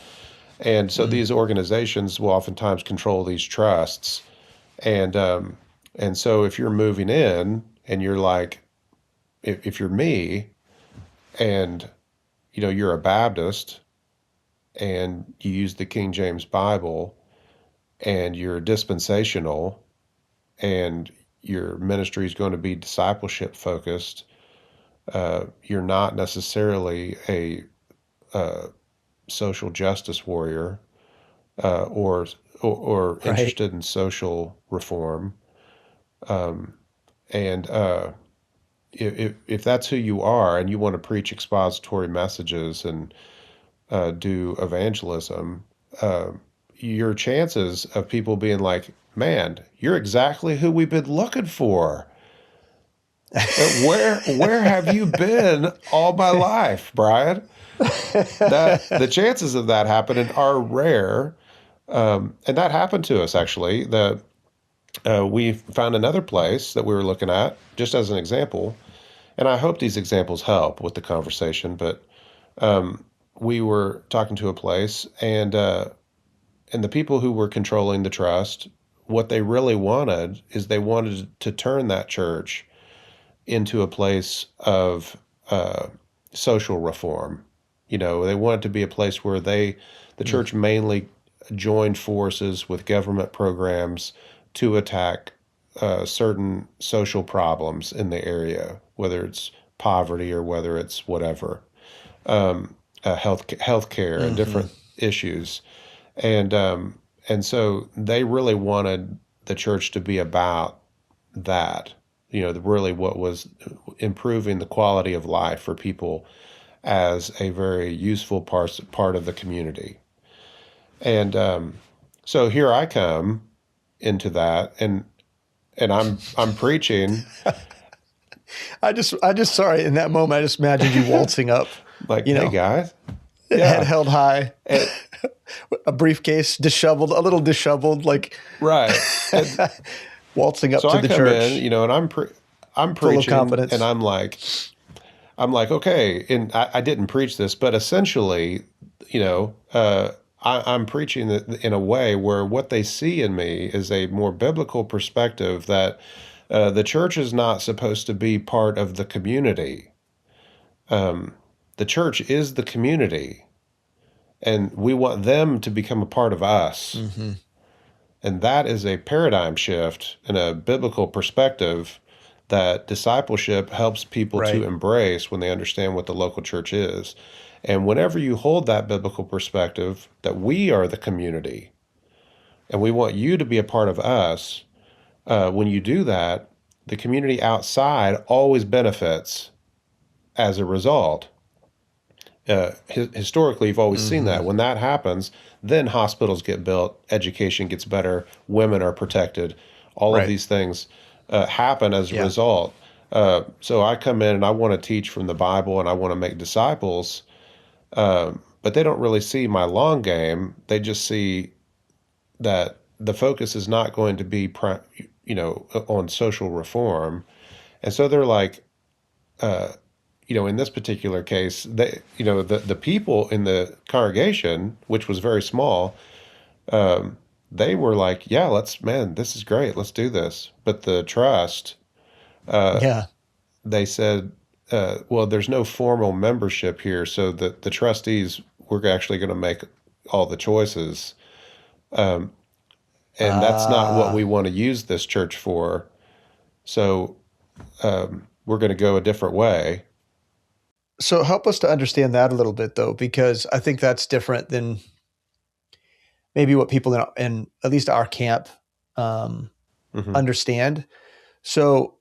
And so these organizations will oftentimes control these trusts. And so if you're moving in and you're like, if you're me and, you're a Baptist and you use the King James Bible and you're dispensational and your ministry is going to be discipleship focused, you're not necessarily a social justice warrior, or Right. interested in social reform. If that's who you are and you want to preach expository messages and do evangelism, your chances of people being like, man, you're exactly who we've been looking for. Where have you been all my life, Brian? The chances of that happening are rare. And that happened to us, actually. We found another place that we were looking at, just as an example, and I hope these examples help with the conversation, but we were talking to a place, and the people who were controlling the trust, what they really wanted is they wanted to turn that church into a place of social reform. They wanted to be a place where the church mainly joined forces with government programs to attack certain social problems in the area, whether it's poverty or whether it's whatever, healthcare and Mm-hmm. different issues, and and so they really wanted the church to be about that. Really what was improving the quality of life for people as a very useful part of the community. And so here I come into that, and I'm preaching I just sorry, in that moment, I just imagined you waltzing up, like, you hey know, guys, head yeah, held high, and, a briefcase disheveled, a little disheveled, like right. And waltzing up so to I the come in, church, and I'm full of preaching, and confidence. I'm like, okay, and I didn't preach this, but essentially, I'm preaching in a way where what they see in me is a more biblical perspective that the church is not supposed to be part of the community. The church is the community, and we want them to become a part of us. Mm-hmm. And that is a paradigm shift in a biblical perspective that discipleship helps people to Right. embrace when they understand what the local church is. And whenever you hold that biblical perspective that we are the community and we want you to be a part of us, when you do that, the community outside always benefits as a result. Historically, you've always seen Mm-hmm. that. When that happens, then hospitals get built, education gets better, women are protected. All of Right. these things happen as a Yeah. result. So I come in and I want to teach from the Bible and I want to make disciples, but they don't really see my long game. They just see that the focus is not going to be, on social reform, and so they're like, in this particular case, the people in the congregation, which was very small, they were like, yeah, man, this is great. Let's do this. But the trust, Yeah. they said, well, there's no formal membership here. So the trustees, we're actually going to make all the choices. And that's not what we Ah. want to use this church for. So we're going to go a different way. So help us to understand that a little bit, though, because I think that's different than maybe what people in at least our camp um, Hmm. understand. So,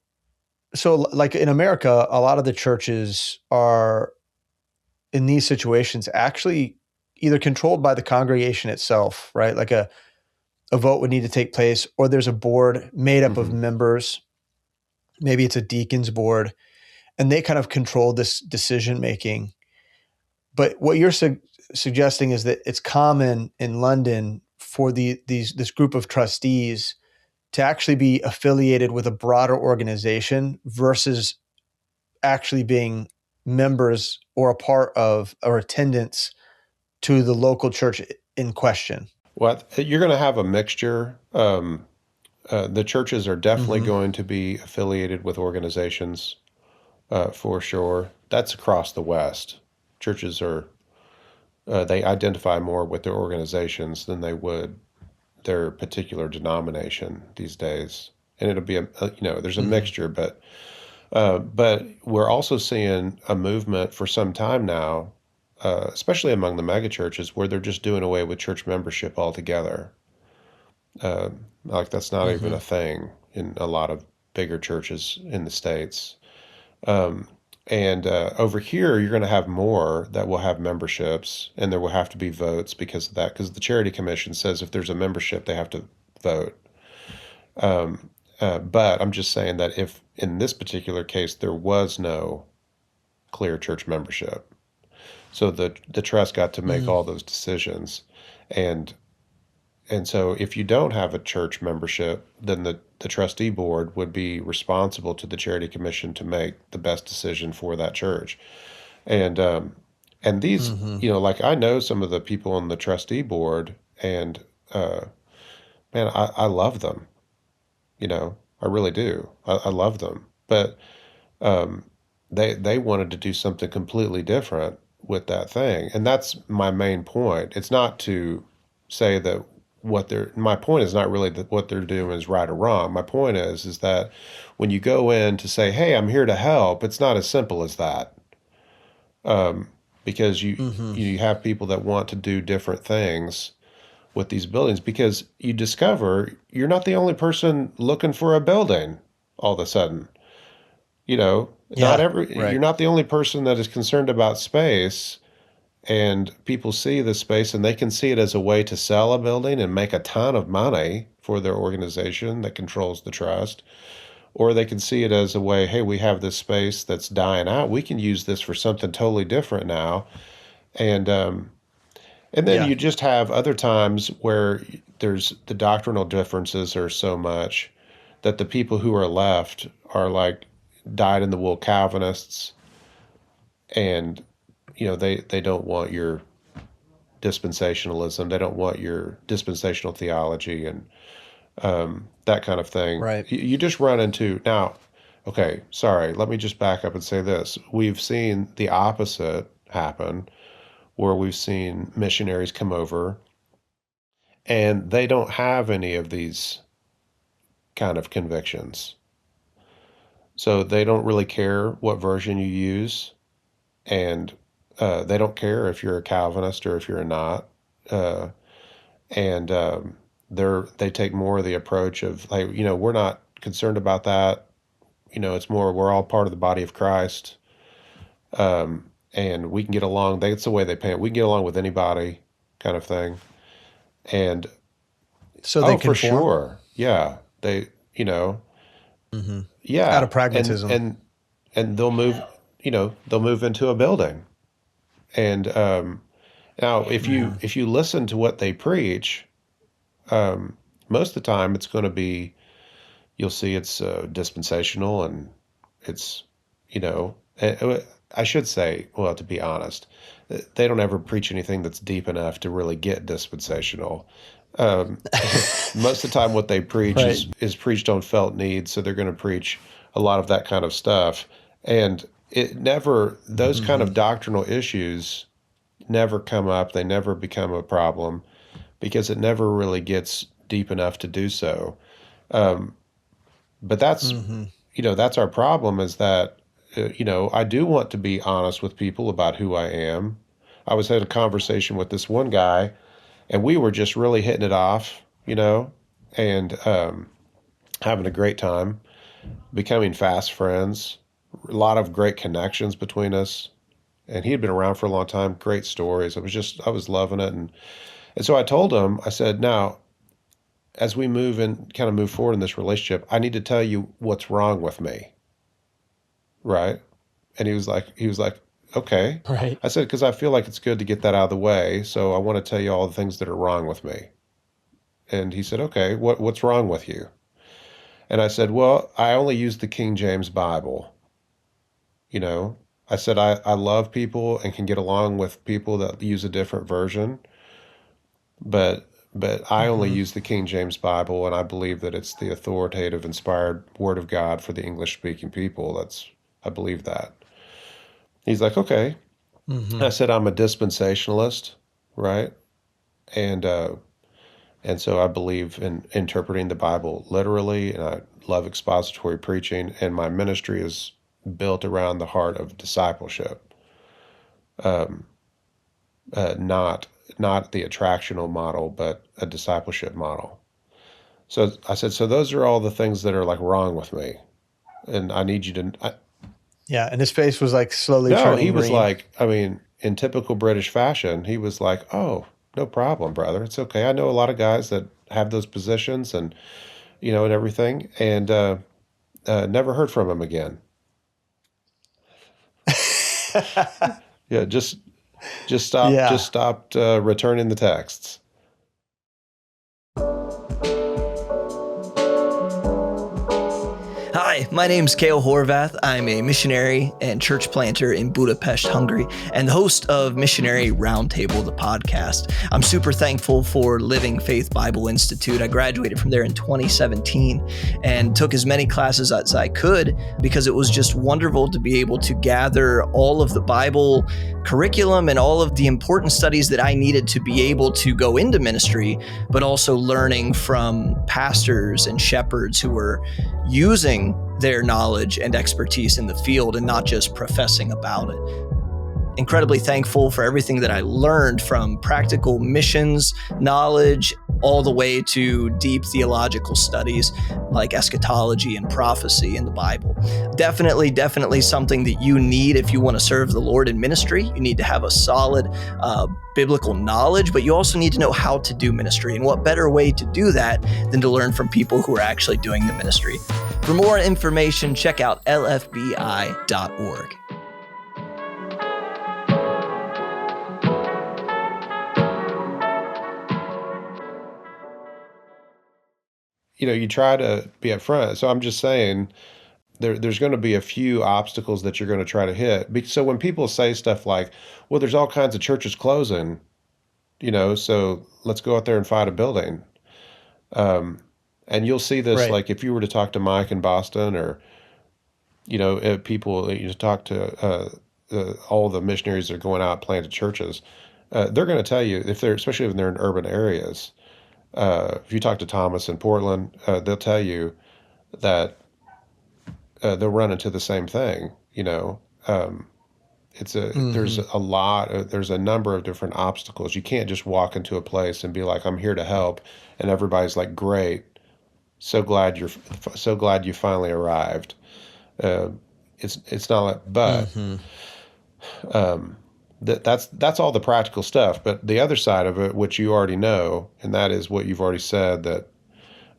so like in America, a lot of the churches are in these situations actually either controlled by the congregation itself, right? Like a vote would need to take place, or there's a board made up of Hmm. members. Maybe it's a deacons board, and they kind of control this decision making. But what you're suggesting is that it's common in London for this group of trustees to actually be affiliated with a broader organization versus actually being members or a part of or attendants to the local church in question. Well, you're going to have a mixture. The churches are definitely Mm-hmm. going to be affiliated with organizations, for sure. That's across the West. Churches they identify more with their organizations than they would their particular denomination these days. And it'll be there's a Mm-hmm. mixture, but we're also seeing a movement for some time now, especially among the megachurches, where they're just doing away with church membership altogether. Like that's not even Mm-hmm. a thing in a lot of bigger churches in the States. And over here, you're going to have more that will have memberships, and there will have to be votes because of that. Because the Charity Commission says if there's a membership, they have to vote. But I'm just saying that if in this particular case there was no clear church membership, so the trust got to make Mm. all those decisions, and and so if you don't have a church membership, then the trustee board would be responsible to the Charity Commission to make the best decision for that church. And and these, Mm-hmm. like I know some of the people on the trustee board, and uh, man, I love them. I really do. I love them. But they wanted to do something completely different with that thing, and that's my main point. It's not to say that my point is not really that what they're doing is right or wrong. My point is that when you go in to say, hey, I'm here to help, it's not as simple as that. Because you have people that want to do different things with these buildings, because you discover you're not the only person looking for a building all of a sudden. You're not the only person that is concerned about space, and people see the space and they can see it as a way to sell a building and make a ton of money for their organization that controls the trust. Or they can see it as a way, hey, we have this space that's dying out. We can use this for something totally different now. And then you just have other times where there's the doctrinal differences are so much that the people who are left are like dyed-in-the-wool Calvinists, and they don't want your dispensationalism. They don't want your dispensational theology and that kind of thing. Right. You just run into now. Okay, sorry. Let me just back up and say this: we've seen the opposite happen, where we've seen missionaries come over, and they don't have any of these kind of convictions. So they don't really care what version you use, and they don't care if you're a Calvinist or if you're not. They take more of the approach of, like, we're not concerned about that. It's more, we're all part of the body of Christ, and we can get along. That's the way they paint. We can get along with anybody, kind of thing. And so they conform? For sure, yeah, they, yeah, out of pragmatism, and they'll move, they'll move into a building, and now if you listen to what they preach, most of the time it's going to be, you'll see it's dispensational, and it's, I should say, well, to be honest, they don't ever preach anything that's deep enough to really get dispensational. Most of the time what they preach is preached on felt needs, so they're going to preach a lot of that kind of stuff. And those kind of doctrinal issues never come up. They never become a problem because it never really gets deep enough to do so. But that's, that's our problem, is that, I do want to be honest with people about who I am. I was having a conversation with this one guy, and we were just really hitting it off, and having a great time, becoming fast friends, a lot of great connections between us. And he had been around for a long time, great stories. I was loving it. And so I told him, I said, now, as we move forward in this relationship, I need to tell you what's wrong with me. Right? And he was like, okay. Right. I said, because I feel like it's good to get that out of the way. So I want to tell you all the things that are wrong with me. And he said, okay, what's wrong with you? And I said, well, I only use the King James Bible. I said, I love people and can get along with people that use a different version, but I only use the King James Bible, and I believe that it's the authoritative, inspired Word of God for the English-speaking people. I believe that. He's like, okay. I said, I'm a dispensationalist, right? And so I believe in interpreting the Bible literally, and I love expository preaching, and my ministry is built around the heart of discipleship, not the attractional model, but a discipleship model. So I said, so those are all the things that are like wrong with me, and I need you to. And his face was like slowly turning green. He was like, in typical British fashion, he was like, oh, no problem, brother. It's okay. I know a lot of guys that have those positions and, and everything, and never heard from him again. Yeah, just stopped returning the texts. Hi, my name's Cale Horvath. I'm a missionary and church planter in Budapest, Hungary, and the host of Missionary Roundtable, the podcast. I'm super thankful for Living Faith Bible Institute. I graduated from there in 2017 and took as many classes as I could because it was just wonderful to be able to gather all of the Bible curriculum and all of the important studies that I needed to be able to go into ministry, but also learning from pastors and shepherds who were using their knowledge and expertise in the field and not just professing about it. Incredibly thankful for everything that I learned, from practical missions knowledge all the way to deep theological studies like eschatology and prophecy in the Bible. Definitely something that you need if you want to serve the Lord in ministry. You need to have a solid biblical knowledge, but you also need to know how to do ministry. And what better way to do that than to learn from people who are actually doing the ministry? For more information, check out lfbi.org. You try to be upfront. So I'm just saying there's going to be a few obstacles that you're going to try to hit. So when people say stuff like, well, there's all kinds of churches closing, so let's go out there and find a building. And you'll see this, Right. like if you were to talk to Mike in Boston, or, people, you talk to all the missionaries that are going out planting churches, they're going to tell you, especially if they're in urban areas, if you talk to Thomas in Portland, they'll tell you that they'll run into the same thing. There's a number of different obstacles. You can't just walk into a place and be like, I'm here to help, and everybody's like, great, so glad you finally arrived. It's not like, but that's all the practical stuff. But the other side of it, which you already know, and that is what you've already said, that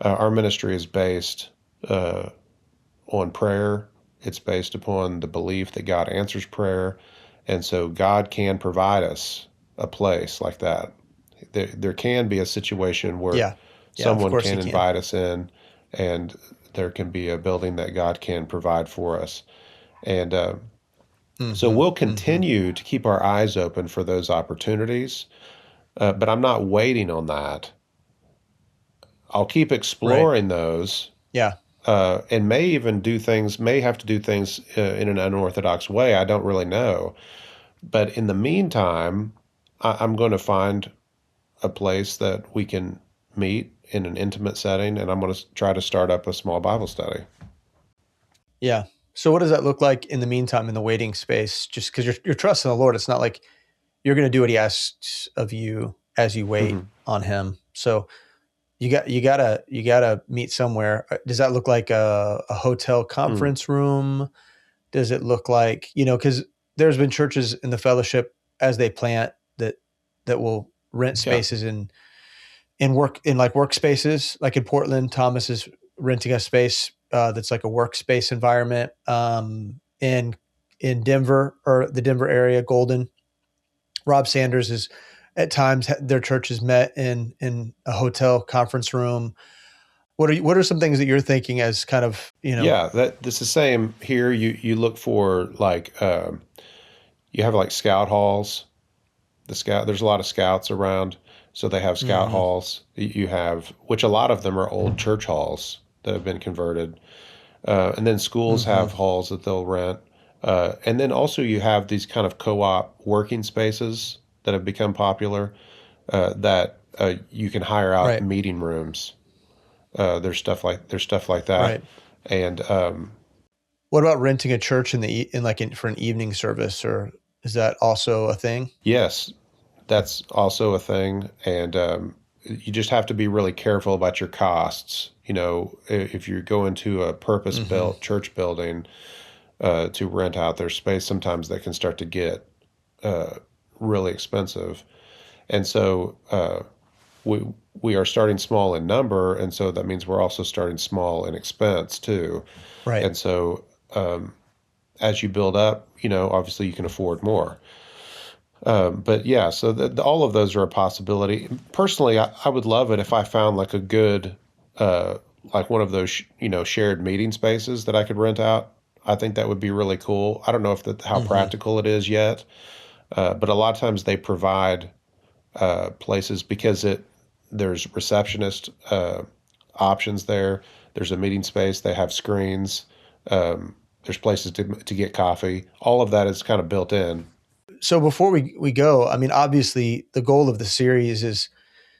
our ministry is based on prayer. It's based upon the belief that God answers prayer. And so God can provide us a place like that. There can be a situation where someone can invite us in, and there can be a building that God can provide for us. And so we'll continue to keep our eyes open for those opportunities, but I'm not waiting on that. I'll keep exploring those. Yeah. And may have to do things in an unorthodox way. I don't really know. But in the meantime, I'm going to find a place that we can meet in an intimate setting, and I'm going to try to start up a small Bible study. Yeah. So what does that look like in the meantime, in the waiting space? Just because you're trusting the Lord, it's not like you're going to do what He asks of you as you wait on Him. So you gotta meet somewhere. Does that look like a hotel conference room? Does it look like, because there's been churches in the fellowship as they plant that will rent spaces in workspaces. Like in Portland, Thomas is renting a space that's like a workspace environment. In Denver, or the Denver area, Golden, Rob Sanders is at times their church has met in a hotel conference room. What are some things that you're thinking as kind of, Yeah, that's the same here. You look for like you have like scout halls. There's a lot of scouts around, so they have scout halls. You have, which a lot of them are old church halls that have been converted, and then schools have halls that they'll rent, and then also you have these kind of co-op working spaces that have become popular, that you can hire out meeting rooms. There's stuff like that. Right. And what about renting a church for an evening service, or is that also a thing? yes, that's also a thing. And you just have to be really careful about your costs. If you're going to a purpose-built church building to rent out their space, sometimes they can start to get really expensive. And so we are starting small in number, and so that means we're also starting small in expense too. Right. And so as you build up, obviously you can afford more. But yeah, so all of those are a possibility. Personally, I would love it if I found like a good, like one of those, shared meeting spaces that I could rent out. I think that would be really cool. I don't know how practical it is yet, but a lot of times they provide places because there's receptionist options there. There's a meeting space. They have screens. There's places to get coffee. All of that is kind of built in. So before we go, I mean, obviously the goal of the series is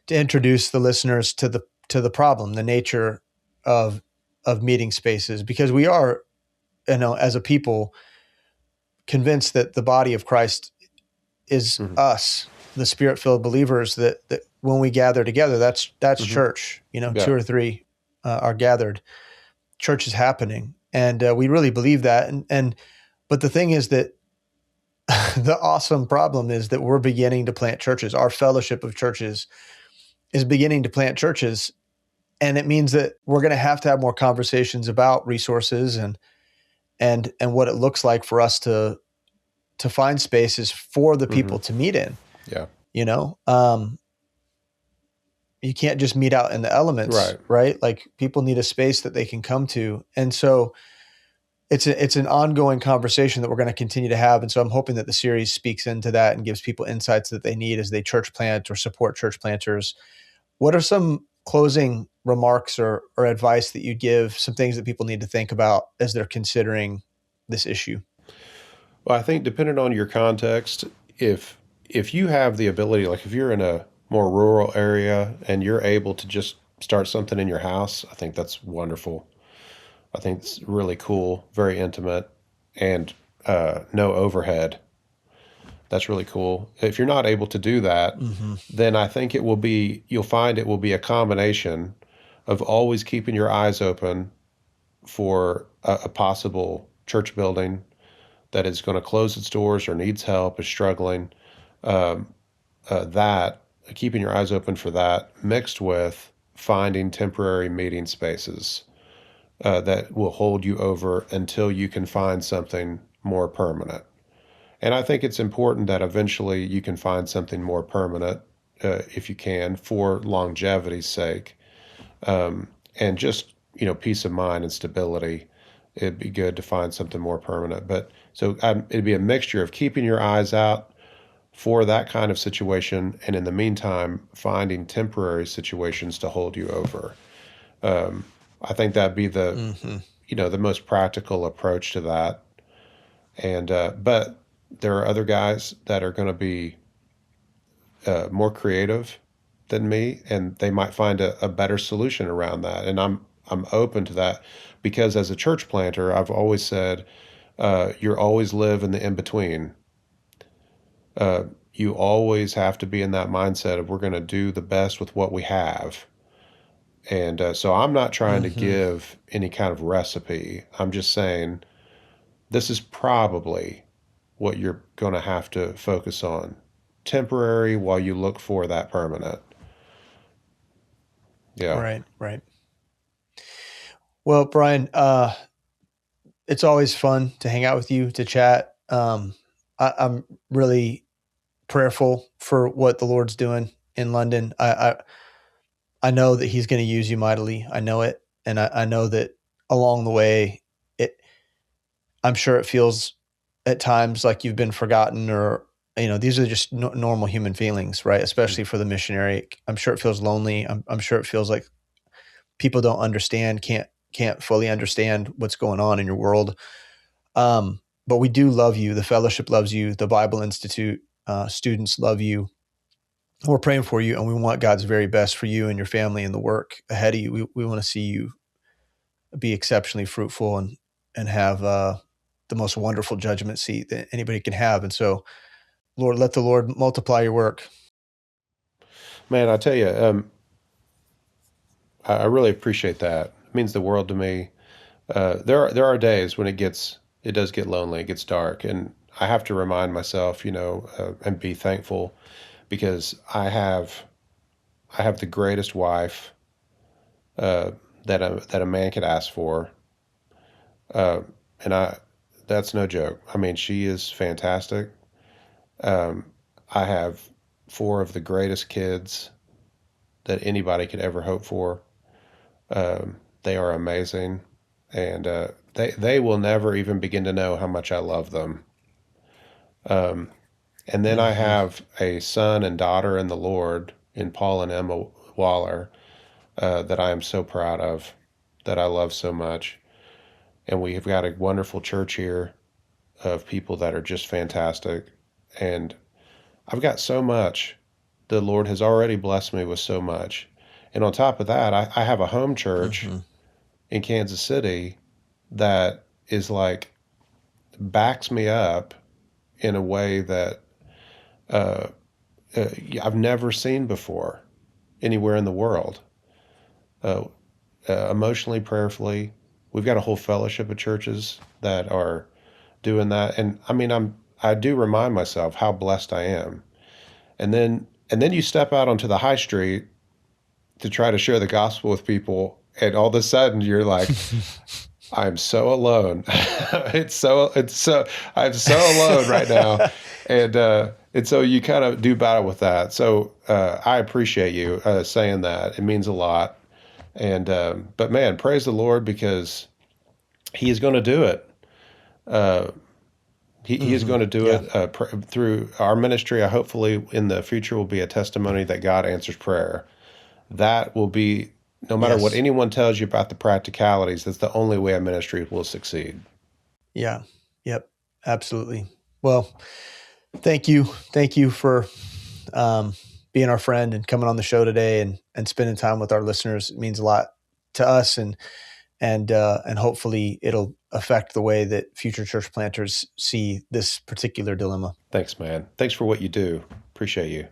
to introduce the listeners to the problem, the nature of meeting spaces, because we are, as a people, convinced that the body of Christ is Mhm. us, the spirit-filled believers, that when we gather together, that's Mhm. church. Yeah. 2 or 3 are gathered, church is happening, and we really believe that. But the thing is that the awesome problem is that we're beginning to plant churches. Our fellowship of churches is beginning to plant churches, and it means that we're going to have more conversations about resources and what it looks like for us to find spaces for the people to meet in. Yeah. You can't just meet out in the elements, right? Like, people need a space that they can come to. And so it's an ongoing conversation that we're going to continue to have. And so I'm hoping that the series speaks into that and gives people insights that they need as they church plant or support church planters. What are some closing remarks or advice that you give, some things that people need to think about as they're considering this issue? Well, I think depending on your context, if you have the ability, like if you're in a more rural area and you're able to just start something in your house, I think that's wonderful. I think it's really cool, very intimate, and no overhead. That's really cool. If you're not able to do that, then I think you'll find it will be a combination of always keeping your eyes open for a possible church building that is going to close its doors or needs help, is struggling. That keeping your eyes open for that, mixed with finding temporary meeting spaces that will hold you over until you can find something more permanent. And I think it's important that eventually you can find something more permanent, if you can, for longevity's sake, and just peace of mind and stability. It'd be good to find something more permanent. But so it'd be a mixture of keeping your eyes out for that kind of situation, and in the meantime, finding temporary situations to hold you over. I think that'd be the most practical approach to that. And but there are other guys that are going to be more creative than me, and they might find a better solution around that. And I'm open to that, because as a church planter, I've always said, you always live in the in between. You always have to be in that mindset of we're going to do the best with what we have. And so I'm not trying to give any kind of recipe. I'm just saying this is probably what you're going to have to focus on. Temporary while you look for that permanent. Yeah. Right. Well, Brian, it's always fun to hang out with you, to chat. I'm really prayerful for what the Lord's doing in London. I know that He's going to use you mightily. I know it. And I know that along the way, I'm sure it feels at times like you've been forgotten, or, these are just normal human feelings, right? Especially for the missionary. I'm sure it feels lonely. I'm sure it feels like people don't understand, can't fully understand what's going on in your world. But we do love you. The fellowship loves you. The Bible Institute students love you. We're praying for you, and we want God's very best for you and your family and the work ahead of you. We want to see you be exceptionally fruitful and have the most wonderful judgment seat that anybody can have. And so, Lord, let the Lord multiply your work. Man, I tell you, I really appreciate that. It means the world to me. There are days when it does get lonely, it gets dark, and I have to remind myself, and be thankful, because I have the greatest wife that a man could ask for, and that's no joke. I mean, she is fantastic. I have 4 of the greatest kids that anybody could ever hope for. They are amazing, and they will never even begin to know how much I love them. And then I have a son and daughter in the Lord, in Paul and Emma Waller, that I am so proud of, that I love so much. And we have got a wonderful church here of people that are just fantastic. And I've got so much. The Lord has already blessed me with so much. And on top of that, I have a home church in Kansas City that is like, backs me up in a way that I've never seen before anywhere in the world. Emotionally, prayerfully, we've got a whole fellowship of churches that are doing that. And I mean, I do remind myself how blessed I am. And then you step out onto the high street to try to share the gospel with people, and all of a sudden you're like, I'm so alone. I'm so alone right now. And so you kind of do battle with that. So I appreciate you saying that. It means a lot. And but man, praise the Lord, because He is going to do it. He is going to do it through our ministry. Hopefully in the future will be a testimony that God answers prayer. That will be, no matter what anyone tells you about the practicalities, that's the only way a ministry will succeed. Yeah. Yep. Absolutely. Well, thank you. Thank you for being our friend and coming on the show today and spending time with our listeners. It means a lot to us, and hopefully it'll affect the way that future church planters see this particular dilemma. Thanks, man. Thanks for what you do. Appreciate you.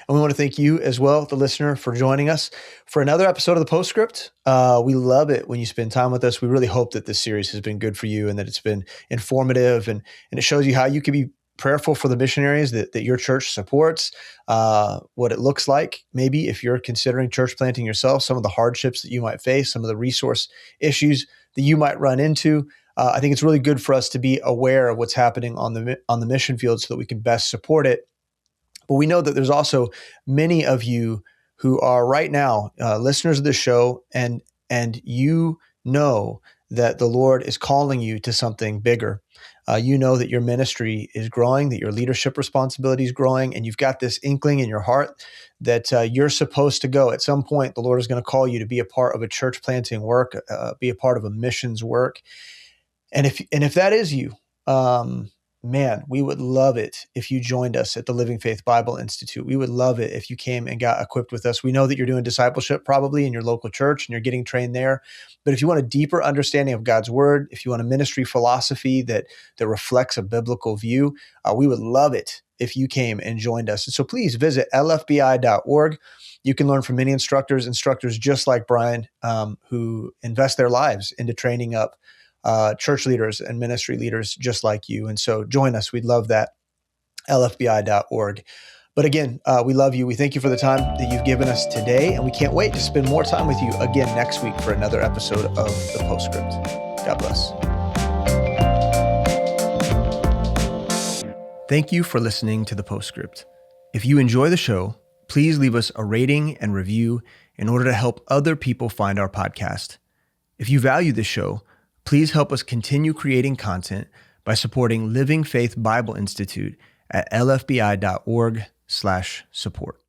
And we want to thank you as well, the listener, for joining us for another episode of the Postscript. We love it when you spend time with us. We really hope that this series has been good for you and that it's been informative, and it shows you how you can be prayerful for the missionaries that your church supports, what it looks like, maybe if you're considering church planting yourself, some of the hardships that you might face, some of the resource issues that you might run into. I think it's really good for us to be aware of what's happening on the mission field so that we can best support it. But we know that there's also many of you who are right now listeners of this show, and you know that the Lord is calling you to something bigger. You know that your ministry is growing, that your leadership responsibility is growing, and you've got this inkling in your heart that you're supposed to go. At some point, the Lord is going to call you to be a part of a church planting work, be a part of a missions work. And if that is you, man, we would love it if you joined us at the Living Faith Bible Institute. We would love it if you came and got equipped with us. We know that you're doing discipleship probably in your local church and you're getting trained there. But if you want a deeper understanding of God's word, if you want a ministry philosophy that reflects a biblical view, we would love it if you came and joined us. And so please visit lfbi.org. You can learn from many instructors just like Brian, who invest their lives into training up church leaders and ministry leaders just like you. And so join us. We'd love that. lfbi.org. But again, we love you. We thank you for the time that you've given us today, and we can't wait to spend more time with you again next week for another episode of The Postscript. God bless. Thank you for listening to The Postscript. If you enjoy the show, please leave us a rating and review in order to help other people find our podcast. If you value this show, please help us continue creating content by supporting Living Faith Bible Institute at lfbi.org/support.